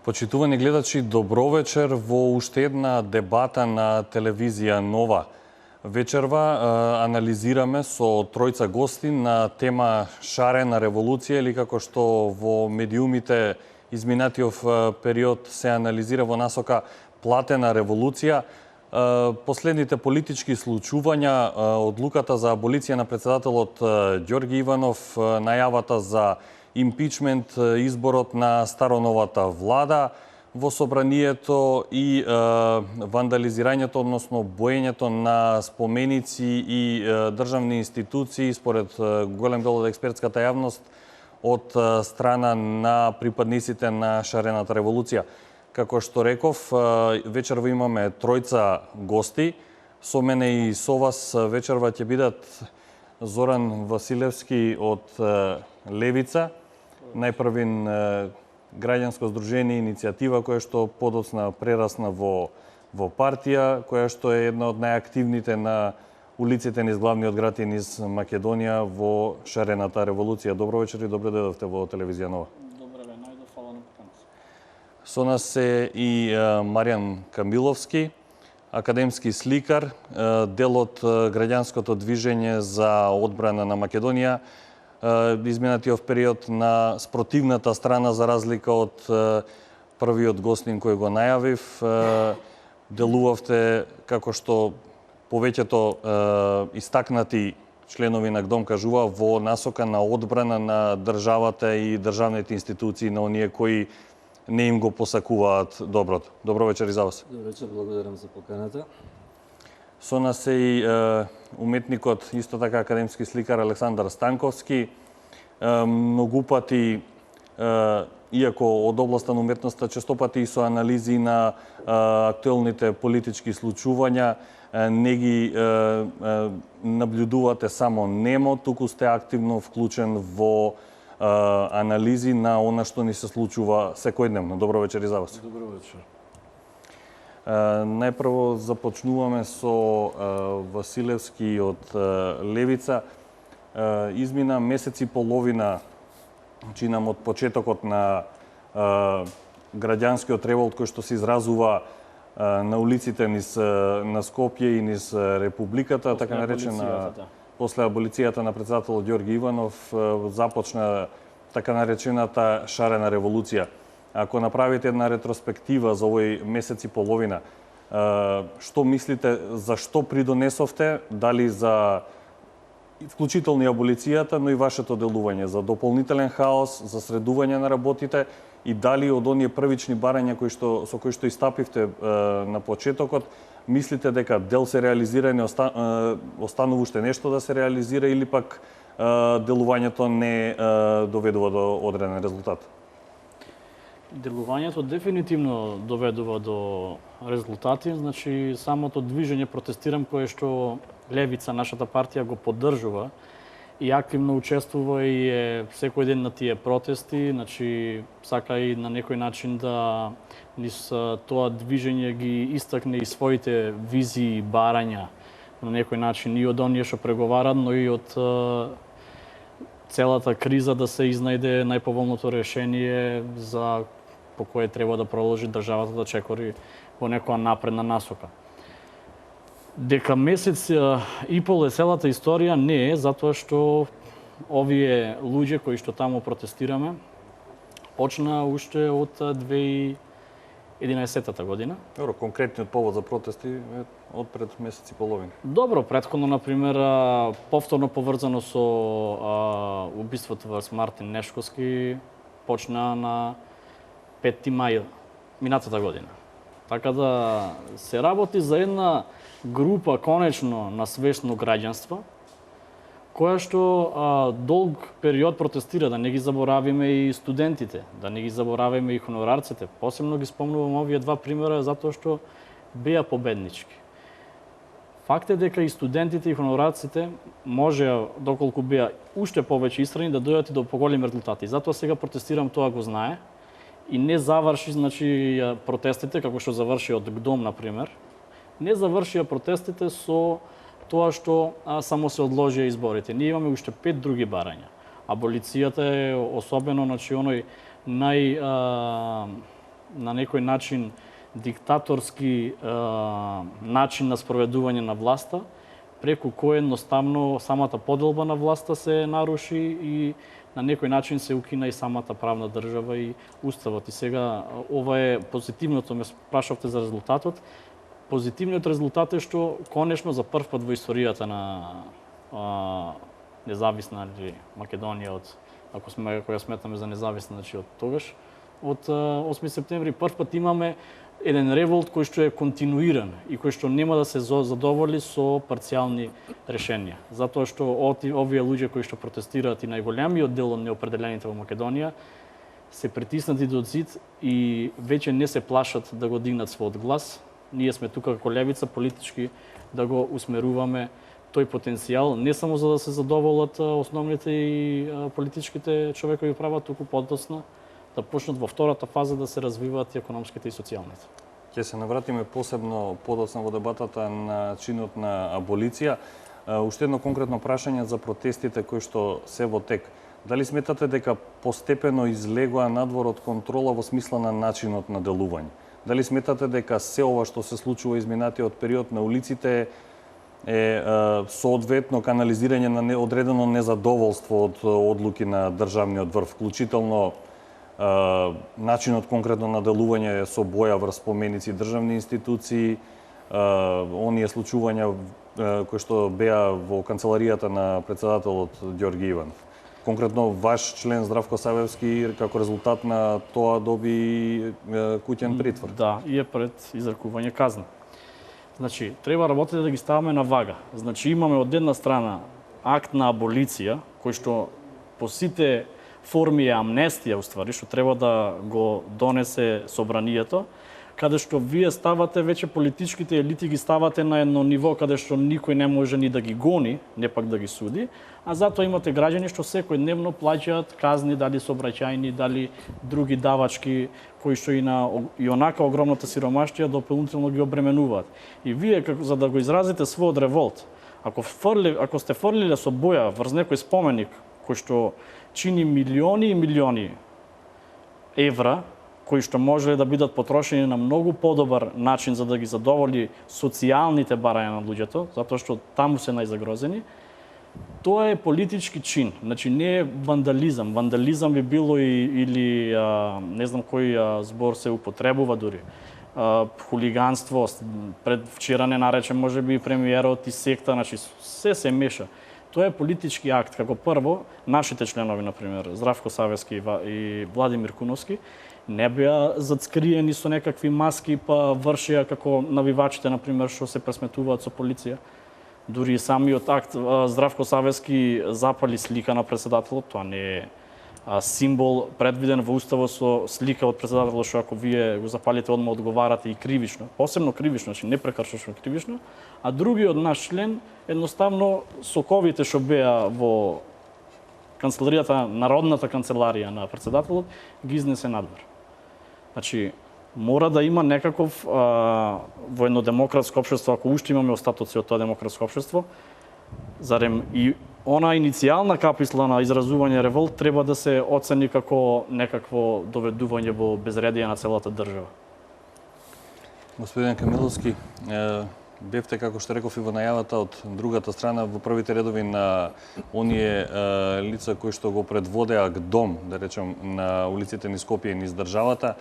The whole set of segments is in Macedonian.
Почитувани гледачи, добро вечер во уште една дебата на телевизија Нова. Вечерва анализираме со тројца гости на тема шарена револуција или како што во медиумите изминатиот период се анализира во насока платена револуција. Последните политички случувања, одлуката за аболиција на председателот Ѓорги Иванов, најавата за импичмент, изборот на староновата влада во собранието и вандализирањето, односно боењето на споменици и државни институции според голем дел од експертската јавност од страна на припадниците на шарената револуција. Како што реков, вечерва имаме тројца гости. Со мене и со вас вечерва ќе бидат Зоран Василевски од Левица, најпрвин граѓанско здружение иницијатива која што подоцна прерасна во партија, која што е една од најактивните на улиците низ главниот град и низ Македонија во шарената револуција. Добро вечер и добро дојдовте во телевизија Нова. Добре, најдов, фала на поканата. Со нас е и Маријан Камиловски, академски сликар, дел од граѓанското движење за одбрана на Македонија, изминатиот период на спротивната страна за разлика од првиот гостин кој го најавив. Делувавте како што повеќето истакнати членови на ГДОМ кажува во насока на одбрана на државата и државните институции на оние кои не им го посакуваат доброто. Добро вечер и за вас. Добро вечер, благодарам за поканата. Со нас е и уметникот, исто така академски сликар Александар Станковски. Многу пати, иако од областа на уметноста, често пати и со анализи на актуелните политички случувања, не ги наблюдувате само немо, туку сте активно вклучен во анализи на она што ни се случува секојдневно. Добро вечер и за вас. Добро вечер. Најпрво започнуваме со Василевски од Левица. Измина месец и половина, чинам, од почетокот на граѓанскиот револт кој што се изразува на улиците низ на Скопје и низ Републиката, така наречена после аболицијата на председателот Ѓорги Иванов, започна така наречената шарена револуција. Ако направите една ретроспектива за овој месец и половина, што мислите, за што придонесовте, дали за вклучително и аболицијата, но и вашето делување, за дополнителен хаос, за средување на работите и дали од оние првични барања со кои што истапивте на почетокот, мислите дека дел се реализира, останува уште нешто да се реализира или пак делувањето не доведува до одреден резултат? Делувањето дефинитивно доведува до резултати, значи самото движење протестирам кое што Левица, нашата партија, го поддржува и активно учествува и е секој ден на тие протести, значи сака и на некој начин да низ тоа движење ги истакне и своите визии и барања на некој начин и од оние што преговарат, но и од целата криза да се изнајде најповолното решение за по кое треба да продолжи државата да чекори во некоја напредна насока. Дека месец и пол е целата историја не е, затоа што овие луѓе кои што таму протестираме почна уште од 2011 година. Добро, конкретниот повод за протести е од пред месец и половина. Добро, претходно, например, повторно поврзано со убиството во Мартин Нешковски почна на 5 мај минатата година. Така да се работи за една група конечно на свесно граѓанство, која што долг период протестира, да не ги заборавиме и студентите, да не ги заборавиме и хонорарците. Посебно ги спомнувам овие два примера затоа што беа победнички. Факт е дека и студентите и хонорарците може, доколку беа уште повеќе истрани, да дојдат и до поголеми резултати. Затоа сега протестирам, тоа го знае и не заврши, значи, протестите како што заврши од ГДОМ, например. Не завршија протестите со тоа што само се одложија изборите. Ние имаме уште 5 други барања. Аболицијата е особено, значи, оној на некој начин диктаторски начин на спроведување на власта, преку кој едноставно самата поделба на власта се наруши и на некој начин се укина и самата правна држава и уставот. И сега ова е позитивното, ме прашавте за резултатот. Позитивниот резултат е што конечно за прв пат во историјата на независна Македонија ако ја сметаме за независна, значи од тогаш, од 8 септември, прв пат имаме еден револт кој што е континуиран и кој што нема да се задоволи со парцијални решенија. Затоа што овие луѓе кои што протестираат и најголемиот дел од неопределените во Македонија се притиснати до зид и веќе не се плашат да го дигнат својот глас. Ние сме тука како левица политички да го усмеруваме тој потенцијал, не само за да се задоволат основните и политичките човекови права, туку подоцна да почнат во втората фаза да се развиваат и економските и социјалните. Ќе се навратиме посебно подоцна во дебатата на чинот на аболиција. Уште едно конкретно прашање за протестите кои што се во тек. Дали сметате дека постепено излегува надвор од контрола во смисла на начинот на делување? Дали сметате дека се ова што се случува изминатиот период на улиците е соодветно канализирање на одредено незадоволство од одлуки на државниот врв, вклучително начинот конкретно на делување со боја врз споменици државни институции, оние случувања кои што беа во канцеларијата на председателот Ѓорги Иванов. Конкретно ваш член Здравко Савевски како резултат на тоа доби куќен притвор. Да, и е пред изрекување казна. Значи, треба работите да ги ставаме на вага. Значи, имаме од една страна акт на аболиција, кој што по сите форми е амнестија, уствари, што треба да го донесе собранието, каде што вие ставате веќе политичките елити ги ставате на едно ниво каде што никој не може ни да ги гони, не пак да ги суди, а затоа имате граѓани што секојдневно плаќаат казни, дали сообраќајни, дали други давачки, кои што и онака огромната сиромаштија дополнително ги обременуваат. И вие, за да го изразите својот револт, ако сте фрлиле со боја врз некој споменик кој што чини милиони и милиони евра, кои што можеле да бидат потрошени на многу подобар начин за да ги задоволи социјалните барања на луѓето, затоа што таму се најзагрозени, тоа е политички чин, значи не е вандализам. Вандализам би било или не знам кој збор се употребува дури. Хулиганство, пред вчера не нарече можеби премиерот и секта, значи се меша. Тоа е политички акт, како прво, нашите членови, например, Здравко Савевски и Владимир Куновски, не беа зацкриени со некакви маски, па вршеа како навивачите, например, што се пресметуваат со полиција. Дури и самиот акт Здравко Савевски запали слика на председателот, тоа не е символ предвиден во уставот со слика од председателот, што ако вие го запалите одма одговарате и кривично, посебно кривично, значи не прекршечно кривично, а другиот наш член едноставно соковите што беа во канцеларијата, народната канцеларија на председателот, ги изнесе надвор. Значи, мора да има некаков во едно демократско општество, ако уште имаме остатоци од тоа демократско општество, зарем и она иницијална каписла на изразување револт треба да се оцени како некакво доведување во безредие на целата држава. Господин Камиловски, бевте, како што реков и во најавата, од другата страна, во првите редови на оние лица кои што го предводеа ГДОМ, да речем, на улиците низ Скопје и низ државата,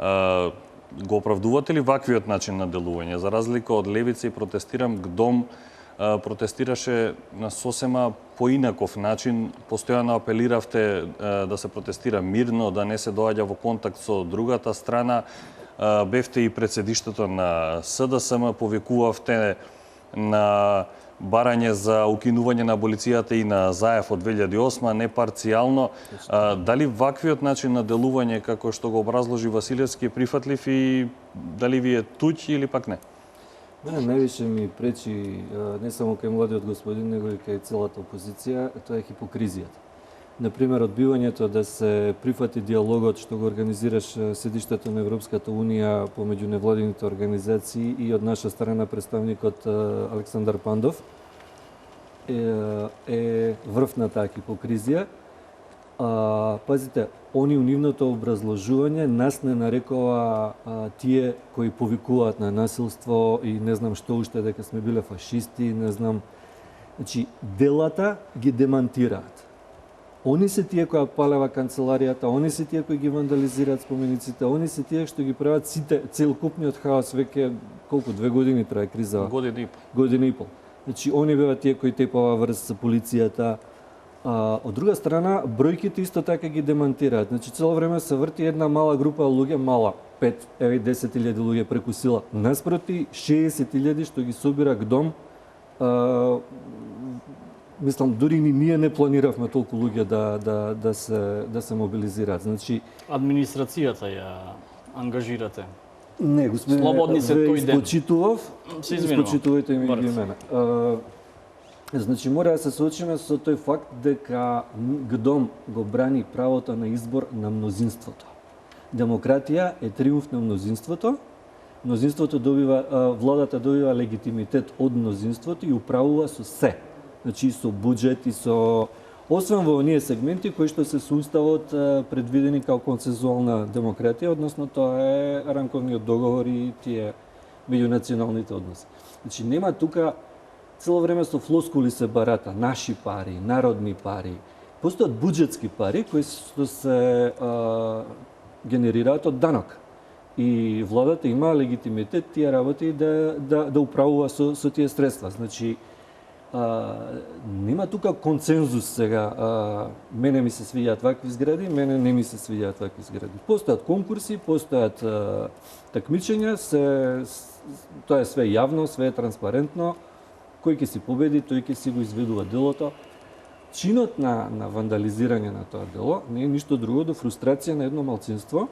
го оправдувате ли ваквиот начин на делување? За разлика од левица и протестирам, ГДОМ протестираше на сосема поинаков начин. Постојано апелиравте да се протестира мирно, да не се доаѓа во контакт со другата страна. Бевте и пред седиштето на СДСМ, повикувавте на барање за укинување на аболицијата и на Заев од 2008, не парцијално. Дали ваквиот начин на делување, како што го образложи Василевски, е прифатлив и дали ви е туѓ или пак не? Мене највише ми пречи не само кај младиот господин, него и кај целата опозиција, тоа е хипокризијата. Например, одбивањето да се прифати диалогот што го организираш седиштето на Европската унија помеѓу невладините организации и од наша страна представникот Александар Пандов е врв на таа хипокризија. Пазите, они у нивното образложување нас не нарекува тие кои повикуваат на насилство и не знам што уште, дека сме биле фашисти, не знам. Значи, делата ги демантираат. Они се тие кои палева канцеларијата, они се тие кои ги вандализираат спомениците, они се тие што ги прават сите целокупниот хаос веќе колку 2 години трае криза. Година и пол. Година и пол. Значи, они беа тие кои тепава врз полицијата. Од друга страна, бројките исто така ги демантираат. Значи, цело време се врти една мала група луѓе, мала, 5, 10.000 луѓе преку сила, наспроти 60.000 што ги собира ГДОМ. Мислам, дури ни ние не планиравме толку луѓе да се мобилизираат. Значи, Администрацијата ја ангажирате. не, господине, Слободни се тој ден. Испочитував, Се извинувам. испочитувајте ми Барец. ги мене. Значи, мора да се соочиме со тој факт дека ГДОМ го брани правото на избор на мнозинството. Демократија е триумф на мнозинството. Мнозинството добива, владата добива легитимитет од мнозинството и управува со се. Значи, со буџет и со... Освен во оние сегменти кои што се со уставот предвидени како консензуална демократија, односно тоа е рамковниот договор и тие меѓунационалните односи. Значи, нема тука цело време со флоскули се барата, наши пари, народни пари. Постојат буџетски пари кои што се генерираат од данок. И владата има легитимитет тие работи да управува со тие средства. Значи, нема тука консензус сега. Мене ми се свиѓаат вакви згради, мене не ми се свиѓаат вакви згради. Постојат конкурси, постојат такмичења, тоа е све јавно, све е транспарентно. Кој ќе си победи, тој ќе си го изведува делото. Чинот на вандализирање на тоа дело не е ништо друго до фрустрација на едно малцинство,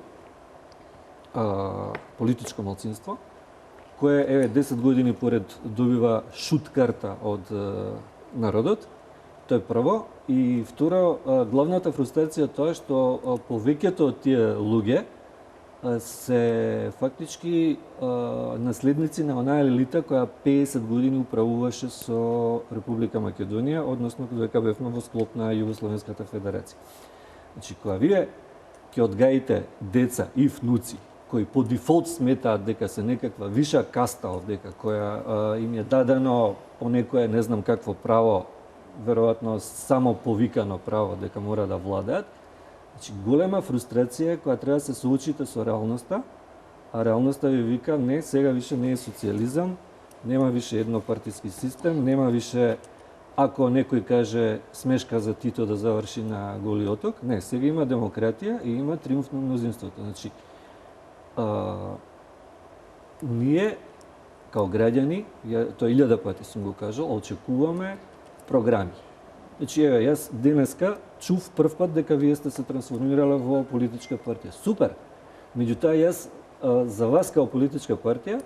политичко малцинство, кое 10 години поред добива шут карта од народот. Тоа е прво. И второ, главната фрустрација тоа што повеќето од тие луѓе се фактички наследници на онаа елита која 50 години управуваше со Република Македонија, односно дека бевме во склоп на Југословенската федерација. Значи, кога вие ќе одгаите деца и внуци кои по дефолт сметаат дека се некаква виша каста овдека, која им е дадено по некое не знам какво право, веројатно само повикано право дека мора да владеат, значи голема фрустрација која треба да се соочите со реалноста, а реалноста ви вика не, сега више не е социјализам, нема више еднопартиски систем, нема више ако некој каже смешка за Тито да заврши на Голи оток, не, сега има демократија и има триумф на мнозинството. Значи, ние, као граѓани, тоа 1000 пати сум го кажал, очекуваме програми. Значи, еве, јас денеска чув прв пат дека вие сте се трансформирале во политичка партија. Супер! Меѓутоа, јас за вас као политичка партија,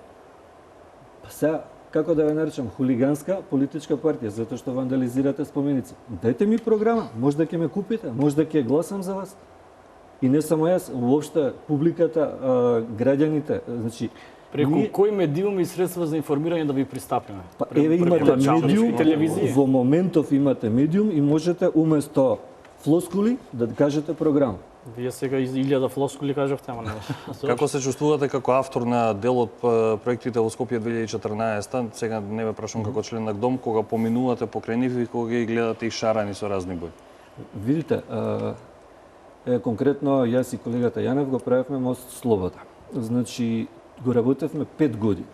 сега, како да ве наречам, хулиганска политичка партија, затоа што вандализирате споменици. Дајте ми програма, може да ќе ме купите, може да ќе гласам за вас. И не само јас, воопште публиката, граѓаните, значи Преку кој медиум и средства за информирање да ви пристапиме? Еве имате медиум, телевизија. во моментов имате медиум и можете уместо флоскули да кажете програма. Вие сега 1000 флоскули кажавте, ама не. Како се чувствувате како автор на дел од проектите во Скопје 2014? Сега не ве прашам како член на ГДОМ, кога поминувате покрај нив и кога ги гледате и шарани со разни бои. Видите, конкретно јас и колегата Јанев го правевме мост Слобода. Значи, го работевме 5 години.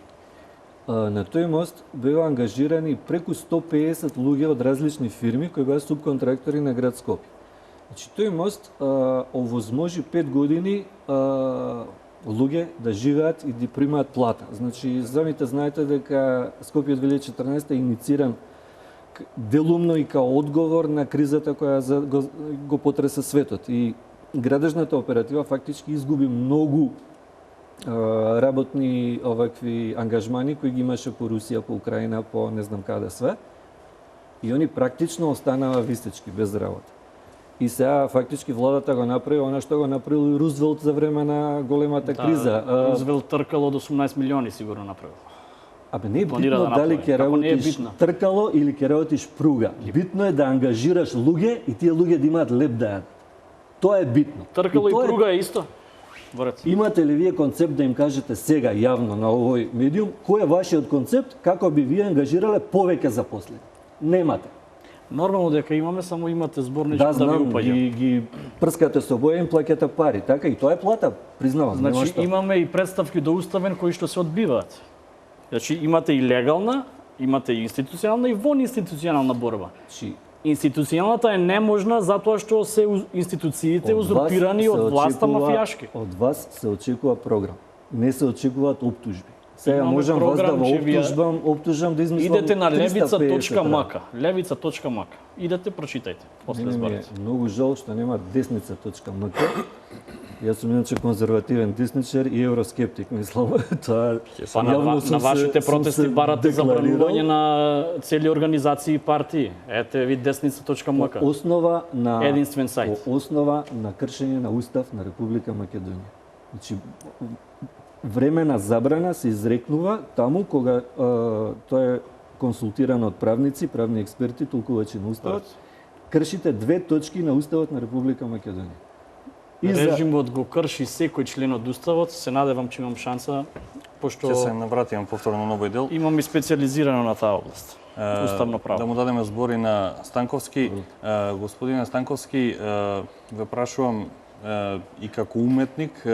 На тој мост беа ангажирани преку 150 луѓе од различни фирми кои беа субконтрактори на град Скопје. Значи, тој мост овозможи 5 години луѓе да живеат и да примаат плата. Значи, самите знаете дека Скопје 2014 е иницииран делумно и као одговор на кризата која го потреса светот. И градежната оператива фактички изгуби многу работни овакви ангажмани кои ги имаше по Русија, по Украина, по не знам каде све. И они практично останаа висечки без работа. И сега фактички владата го направи она што го направил Рузвелт за време на големата криза. Рузвелт тркало од 18 милиони сигурно направил. Абе не е Планира битно да дали направи. ќе Како не е работиш битно? тркало или ќе работиш пруга. Битно е да ангажираш луѓе и тие луѓе да имаат леп да јадат. Тоа е битно. Тркало и тоа пруга е исто. Борец. Имате ли вие концепт да им кажете сега јавно на овој медиум кој е вашиот концепт како би вие ангажирале повеќе заposlени? Немате. Нормално дека имаме, само имате зборнички Да, да ви знам, упаѓа. ги прскате со боја, им плаќате пари, така и тоа е плата, признавам. нема Значи што. имаме и представки до уставен кои што се одбиваат. Значи имате и легална, имате и институционална и вонинституционална борба. Значи, Институционалната е неможна затоа што се институциите од вас узурпирани се од власта очекува- мафијашки. Од вас се очекува програм. Не се очекуваат оптужби. Сега Имаме можам вас да програм, во че вие оптужам да измислам Идете на 350 levica.mk. Levica.mk. Идете, прочитајте. После Мене ми е зборец. многу жал што нема desnica.mk. Јас сум иначе конзервативен десничар и евроскептик, мислам. Тоа Па на сум вашите сум протести се барате декларирал. забранување на цели организации и партии. Ете ви desnica.mk. По основа на Единствен сајт. По основа на кршење на устав на Република Македонија. Значи времена забрана се изрекнува таму кога тоа е консултирано од правници, правни експерти, толкувачи на уставот. Кршите 2 точки на уставот на Република Македонија. Режимот го крши секој член од уставот. Се надевам че имам шанса, пошто Ќе се навратиме повторно на овој дел. имам и специализирано на таа област. Уставно право. Да му дадеме збори на Станковски. Господине Станковски, ве прашувам и како уметник,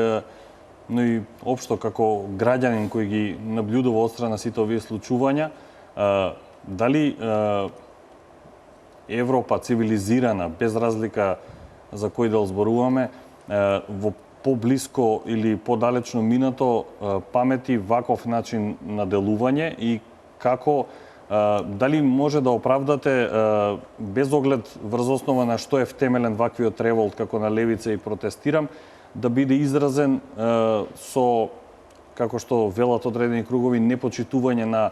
но и општо како граѓанин кој ги наблюдува од страна сите овие случувања, дали Европа цивилизирана, без разлика за кој дел зборуваме, во поблиско или подалечно минато памети ваков начин на делување и како дали може да оправдате без оглед врз основа на што е втемелен ваквиот револт како на левица и протестирам, да биде изразен со, како што велат одредени кругови, непочитување на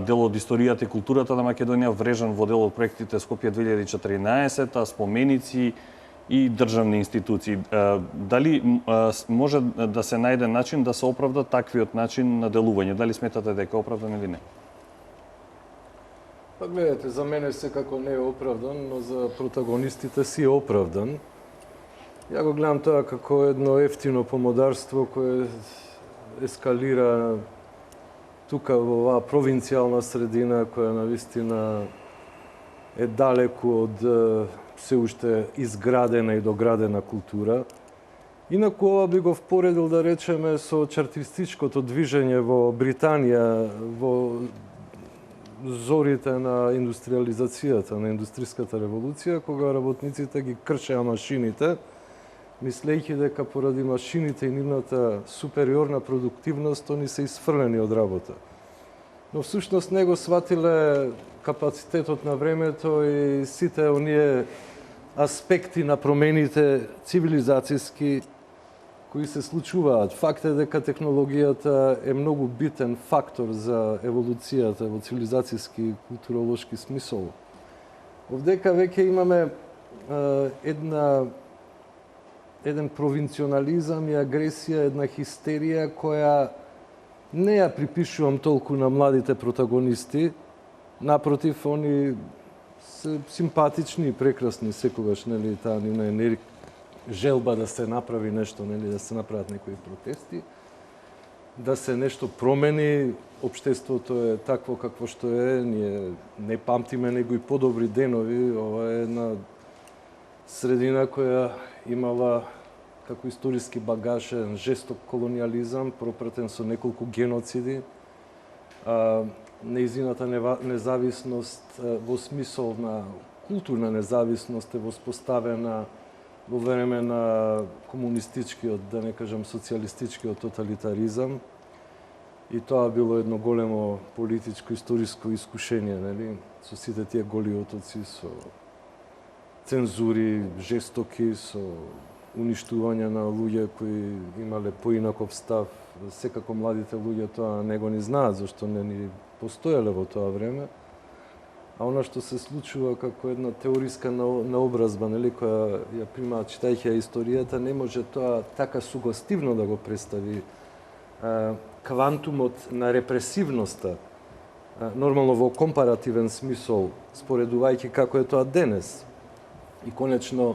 дел од историјата и културата на Македонија, врежан во дел од проектите Скопје 2014, споменици и државни институции. Дали може да се најде начин да се оправда таквиот начин на делување? Дали сметате дека е оправдан или не? Па гледате, за мене секако не е оправдан, но за протагонистите си е оправдан. Ја го гледам тоа како едно ефтино помодарство кое ескалира тука во оваа провинцијална средина која навистина е далеку од се уште изградена и доградена култура. Инаку ова би го впоредил, да речеме, со чартистичкото движење во Британија во зорите на индустриализацијата, на индустриската револуција, кога работниците ги кршеа машините, мислејќи дека поради машините и нивната супериорна продуктивност, они се исфрлени од работа. Но всушност не го сватиле капацитетот на времето и сите оние аспекти на промените цивилизацијски кои се случуваат. Факт е дека технологијата е многу битен фактор за еволуцијата во цивилизацијски и културолошки смисол. Овдека веќе имаме еден провинционализам и агресија, една хистерија која не ја припишувам толку на младите протагонисти. Напротив, они се симпатични и прекрасни секогаш, нели, таа нивна желба да се направи нешто, нели, да се направат некои протести, да се нешто промени, општеството е такво какво што е, ние не памтиме него и подобри денови, ова е една средина која имала како историски багаж жесток колониализам, пропратен со неколку геноциди. Нејзината независност во смисол на културна независност е воспоставена во време на комунистичкиот, да не кажам социјалистичкиот тоталитаризам. И тоа било едно големо политичко историско искушение, нели, со сите тие голи отоци, со цензури жестоки, со уништување на луѓе кои имале поинаков став. Секако младите луѓе тоа не го ни знаат, зашто не ни постоеле во тоа време. А она што се случува како една теориска наобразба, нели, која ја примаат читајќи историјата, не може тоа така сугестивно да го представи квантумот на репресивноста, нормално во компаративен смисол, споредувајќи како е тоа денес. И конечно,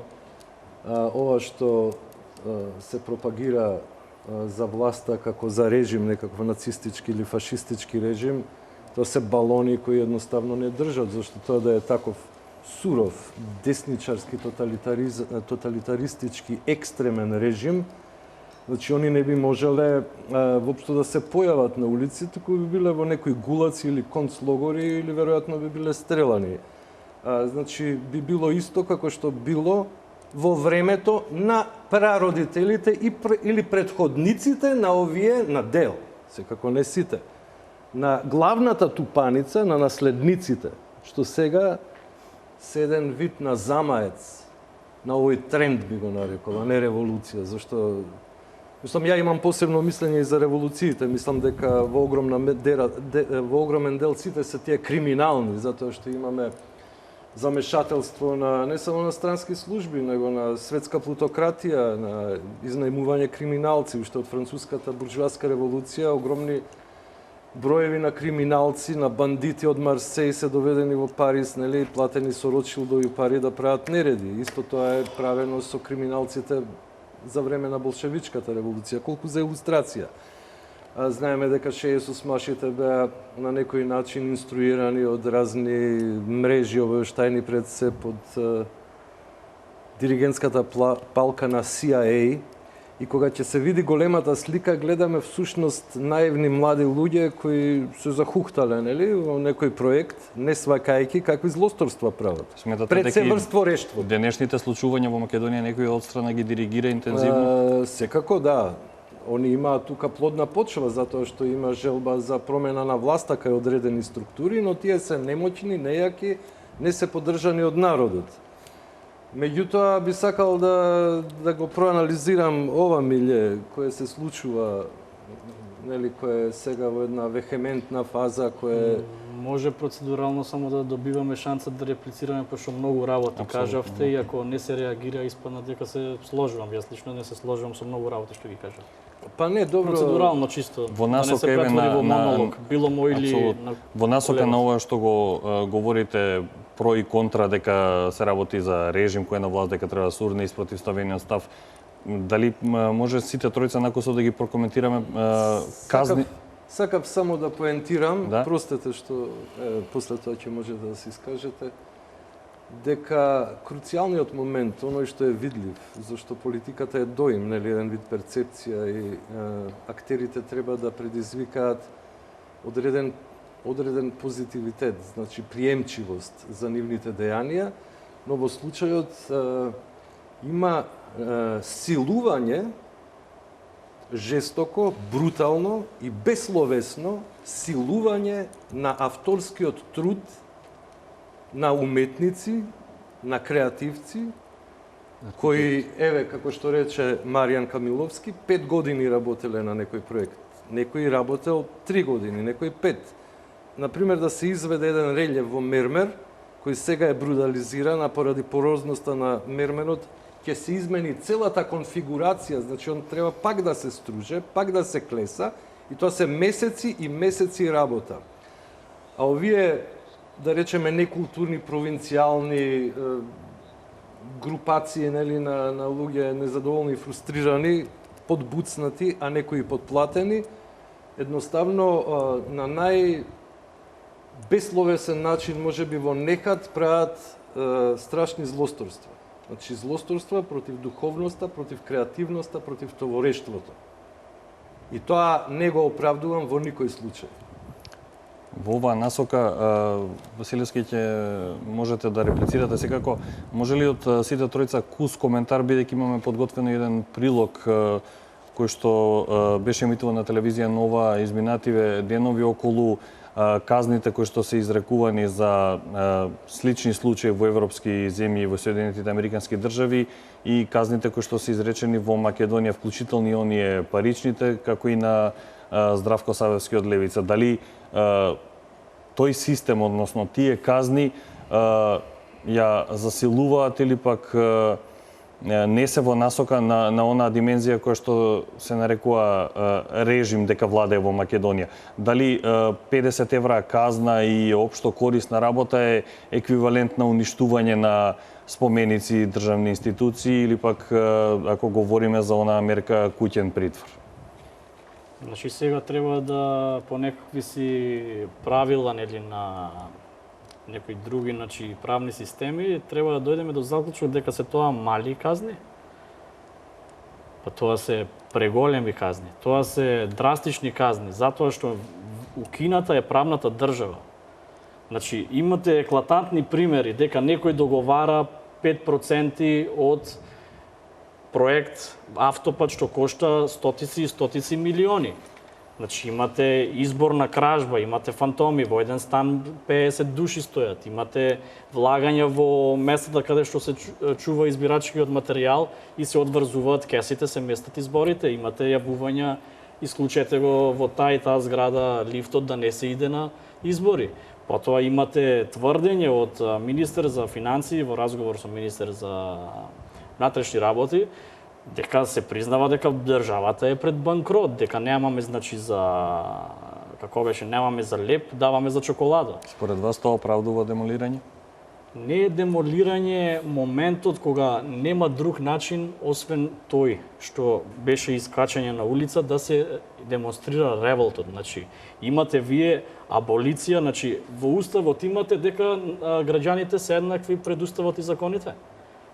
ова што се пропагира за власта како за режим, некаков нацистички или фашистички режим, тоа се балони кои едноставно не држат, зашто тоа да е таков суров, десничарски, тоталитаристички, екстремен режим, значи они не би можеле воопшто да се појават на улиците, кои би биле во некои гулаци или концлогори или веројатно би биле стрелани. Значи би било исто како што било во времето на прародителите или предходниците на овие на дел, секако не сите, на главната тупаница на наследниците, што сега се еден вид на замаец на овој тренд би го нарекол, а не револуција, зашто мислам ја имам посебно мислење и за револуциите, мислам дека во огромен дел сите се тие криминални, затоа што имаме замешателство на не само на странски служби, него на светска плутократија, на изнајмување криминалци, уште од француската буржуаска револуција, огромни броеви на криминалци, на бандити од Марсеј се доведени во Париз, нели, платени со Ротшилдови пари да прават нереди. Исто тоа е правено со криминалците за време на болшевичката револуција. Колку за илустрација. Знаеме дека ШС-машите беа на некој начин инструирани од разни мрежи обавештајни пред се под диригентската палка на CIA, и кога ќе се види големата слика, гледаме всушност наивни млади луѓе кои се захухтале, нели, во некој проект, не свакајки какви злосторства прават. Сметате пред се дека врстворештво. денешните случувања во Македонија некој од страна ги диригира интензивно? Секако да. Они имаат тука плодна почва, затоа што има желба за промена на власта кај одредени структури, но тие се немоćни, нејаки, не се поддржани од народот. Меѓутоа, би сакал да го проанализирам ова милје кое се случува, нели, кое е сега во една вехементна фаза, кое Може процедурално само да добиваме шанса да реплицираме, пошто многу работи кажавте и ако не се реагира, испадна дека се сложувам. Јас лично не се сложувам со многу работи што ги кажав. Па не, добро. Процедурално чисто, Во да не се насока претвори во монолог, било мој или Апсолутно. на Во насока колега. на ова што го говорите про и контра дека се работи за режим кој е на власт, дека треба да се урне испротивставениот став, дали може сите тројца накусо да ги прокоментираме казни? Сакав само да поентирам, Да. простете што после тоа ќе може да се искажете, дека круцијалниот момент, оној што е видлив, зашто политиката е доим, нели, еден вид перцепција и актерите треба да предизвикаат одреден позитивитет, значи приемчивост за нивните дејанија, но во случајот има силување, жестоко, брутално и безсловесно силување на авторскиот труд на уметници, на креативци, кои, еве, како што рече Маријан Камиловски, 5 години работеле на некој проект. Некој работел 3 години, некој 5. Например, да се изведе еден релјеф во мермер, кој сега е брутализиран, а поради порозноста на мермерот, ќе се измени целата конфигурација, значи он треба пак да се струже, пак да се клеса, и тоа се месеци и месеци работа. А овие, да речеме, некултурни, провинцијални групации, нели, на луѓе незадоволни и фрустрирани, подбуцнати, а некои подплатени, едноставно на безсловесен начин, можеби во нехат, прават страшни злосторства. Значи, злосторства против духовноста, против креативноста, против товарештвото. И тоа не го оправдувам во никој случај. Во оваа насока, Василевски, ќе можете да реплицирате секако. Може ли од сите тројца кус коментар, бидејќи имаме подготвено еден прилог кој што беше емитуван на телевизија Нова изминативе денови околу казните кои што се изрекувани за слични случаи во европски земји и во Соединетите Американски држави и казните кои што се изречени во Македонија, вклучително и оние паричните, како и на Здравко Савевски од Левица. Дали тој систем, односно тие казни, ја засилуваат или пак не се во насока на онаа димензија која што се нарекува режим дека владее во Македонија. Дали 50 евра казна и општо корисна работа е еквивалент на уништување на споменици државни институции или пак ако говориме за онаа мерка куќен притвор? Значи сега треба да по некакви си правила нели на некои други правни системи треба да дојдеме до заклучок дека се тоа мали казни. Па тоа се преголеми казни. Тоа се драстични казни затоа што укината е правната држава. Значи имате еклатантни примери дека некој договара 5% од проект автопат што кошта стотици и стотици милиони. Значи имате изборна кражба, имате фантоми, во еден стан 50 души стојат, имате влагања во местата каде што се чува избирачкиот материјал и се одврзуваат кесите, се местат изборите, имате јавувања, исклучете го во таа и таа зграда лифтот да не се иде на избори. Потоа имате тврдење од министер за финансии во разговор со министер за внатрешни работи дека се признава дека државата е пред банкрот, дека немаме немаме за леп, даваме за чоколада. Според вас тоа оправдува демолирање? Не е демолирање моментот кога нема друг начин освен тој што беше искачање на улица да се демонстрира револтот. Значи имате вие аболиција, значи во уставот имате дека граѓаните се еднакви пред уставот и законите.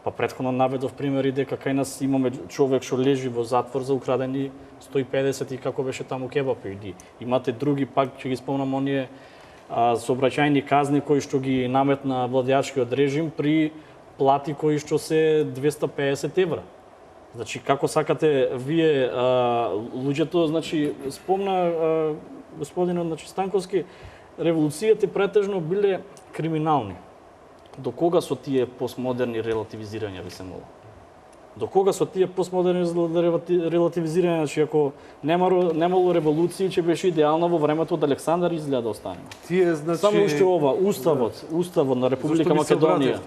Па претходно наведов примери дека кај нас имаме човек што лежи во затвор за украдени 150 и како беше таму кебапи. Имате други, пак ќе ги спомнам оние сообраќајни казни кои што ги наметна владеачкиот режим при плати кои што се 250 евра. Значи како сакате вие луѓето, значи спомна господинот Станковски, револуциите претежно биле криминални. До кога со тие постмодерни релативизирања ви се молам? До кога со тие постмодерни релативизирања, значи ако немало револуции, че беше идеално во времето од Александар изгледа да остане. Тие, значи... Само уште ова, уставот на Република Македонија.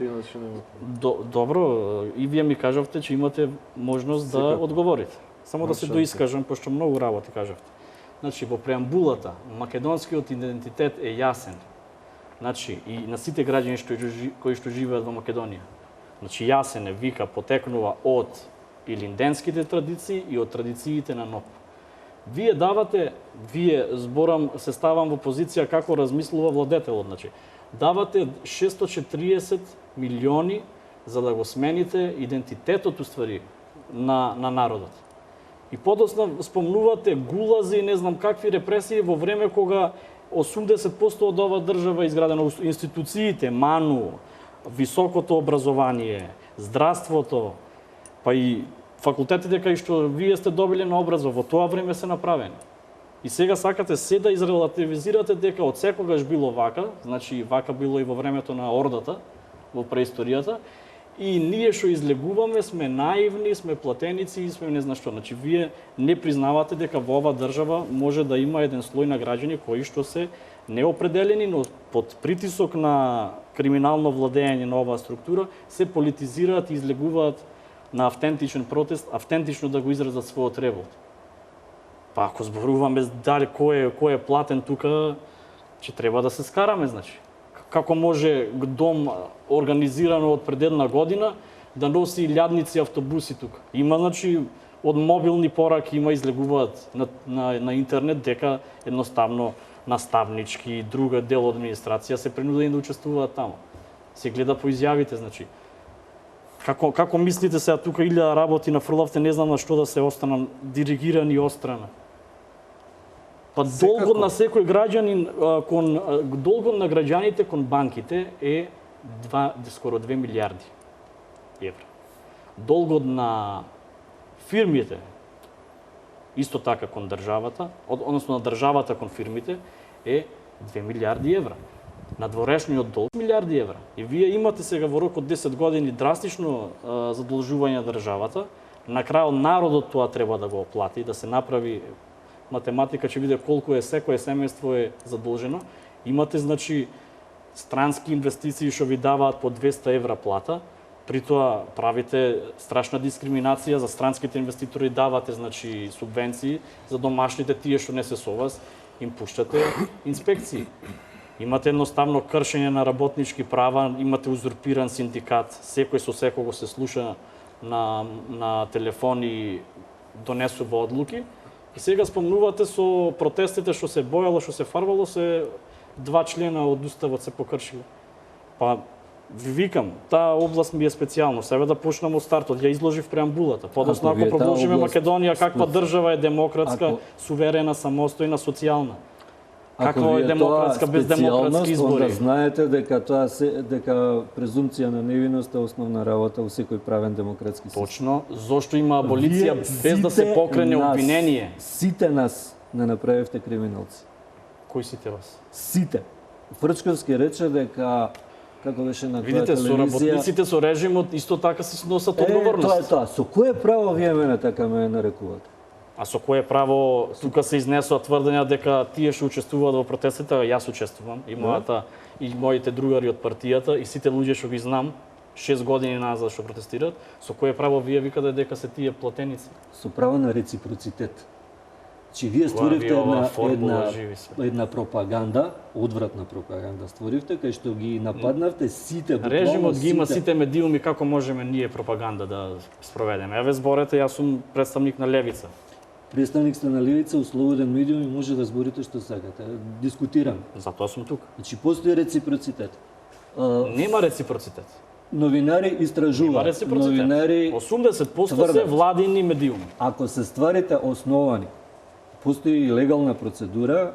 Добро, и вие ми кажавте, че имате можност да одговорите. Само да се доискажам, пошто многу работи кажавте. Значи, во преамбулата, македонскиот идентитет е јасен. Значи, и на сите граѓани кои што живеат во Македонија. Значи, јасен е, вика, потекнува од илинденските традиции и од традициите на НОП. Вие зборам, се ставам во позиција како размислува владетелот, значи, давате 640 милиони за да го смените идентитетот, уствари, на народот. И подоцна спомнувате гулази и не знам какви репресии во време кога 80% од оваа држава е изградена институциите, МАНУ, високото образование, здравството, па и факултетите кај што вие сте добиле на образов, во тоа време се направени. И сега сакате се да изрелативизирате дека од секогаш било вака, значи вака било и во времето на ордата, во преисторијата, и ние што излегуваме сме наивни, сме платеници и сме не знам што. Значи вие не признавате дека во оваа држава може да има еден слој на граѓани кои што се неопределени, но под притисок на криминално владење на оваа структура се политизираат и излегуваат на автентичен протест, автентично да го изразат својот револт. Па ако зборуваме дали кој е платен тука, че треба да се скараме, значи. Како може дом организирано од пред една година да носи илјадници автобуси тука. Има, значи, од мобилни пораки има излегуваат на интернет дека едноставно наставнички и друга дел од администрација се принудени да учествуваат таму. Се гледа по изјавите, значи. Како мислите сега тука 1000 работи на фрлавте, не знам на што да се останам диригирани острана. Па долгот на секој граѓанин долгот на граѓаните кон банките е скоро 2 милиарди евра. Долгот на фирмите исто така кон државата, односно на државата кон фирмите е 2 милиарди евра. Надворешниот долг милиарди евра. И вие имате сега во рок од 10 години драстично задолжување на државата. На крајот народот тоа треба да го оплати, да се направи математика, ќе види колку е секое семејство е задолжено. Имате, значи, странски инвестиции што ви даваат по 200 евра плата При тоа правите страшна дискриминација за странските инвеститори, давате значи субвенции, за домашните тие што не се со вас, им пуштате инспекции. Имате едноставно кршење на работнички права, имате узурпиран синдикат, секој со секого се слуша на телефон и донесува одлуки. И сега спомнувате со протестите што се бојало, што се фарбало, се 2 члена од уставот се покршило. Па ви викам, таа област ми е специјално. Себе да почнам од стартот, ја изложив преамбулата. Подоцна ако продолжиме Македонија каква држава е демократска, суверена, самостојна, социјална. Каква е демократска без демократски избори? Onda знаете дека дека презумпција на невиност е основна работа во секој правен демократски систем. Точно, зошто има аболиција без да се покрене обвинение? Сите нас не направивте криминалци. Кои сите вас? Сите. Фрчковски рече дека како беше на тоја Видите, со телевизија... работниците, со режимот, исто така си сносат одговорност. Тоа е тоа. Со кое право вие мене така ме нарекувате? А со кое право тука се изнесува тврдења дека тие што учествуваат во протестите, јас учествувам, и мојата и моите другари од партијата и сите луѓе што ги знам 6 години назад што протестираат, со кое право вие викате дека се тие платеници? Со право на реципроцитет. Чи вие створивте една пропаганда, одвратна пропаганда створивте, кај што ги нападнавте сите, буквално режимот ги има сите медиуми, како можеме ние пропаганда да спроведеме? Еве зборете, јас сум представник на левица. Представник сте на левица, слободен медиум и може да зборите што сакате. Дискутирам. Затоа сум тука. Значи постои реципроцитет. Нема реципроцитет. Новинари истражуваат. Новинари 80% се владини медиуми. Ако се стварите основани, постои и легална процедура,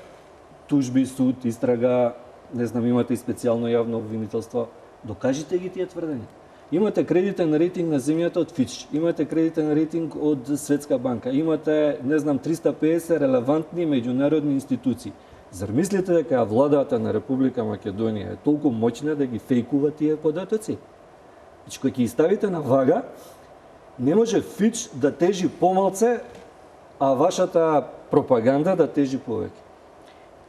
тужби, суд, истрага, не знам, имате и специјално јавно обвинителство, докажите ги тие тврдења. Имате кредитен рейтинг на земјата од Фич, имате кредитен рейтинг од Светска банка, имате, не знам, 350 релевантни меѓународни институции. Зар мислите дека владата на Република Македонија е толку моќна да ги фейкува тие податоци? Значи, кога ги ставите на вага, не може Фич да тежи помалце, а вашата пропаганда да тежи повеќе.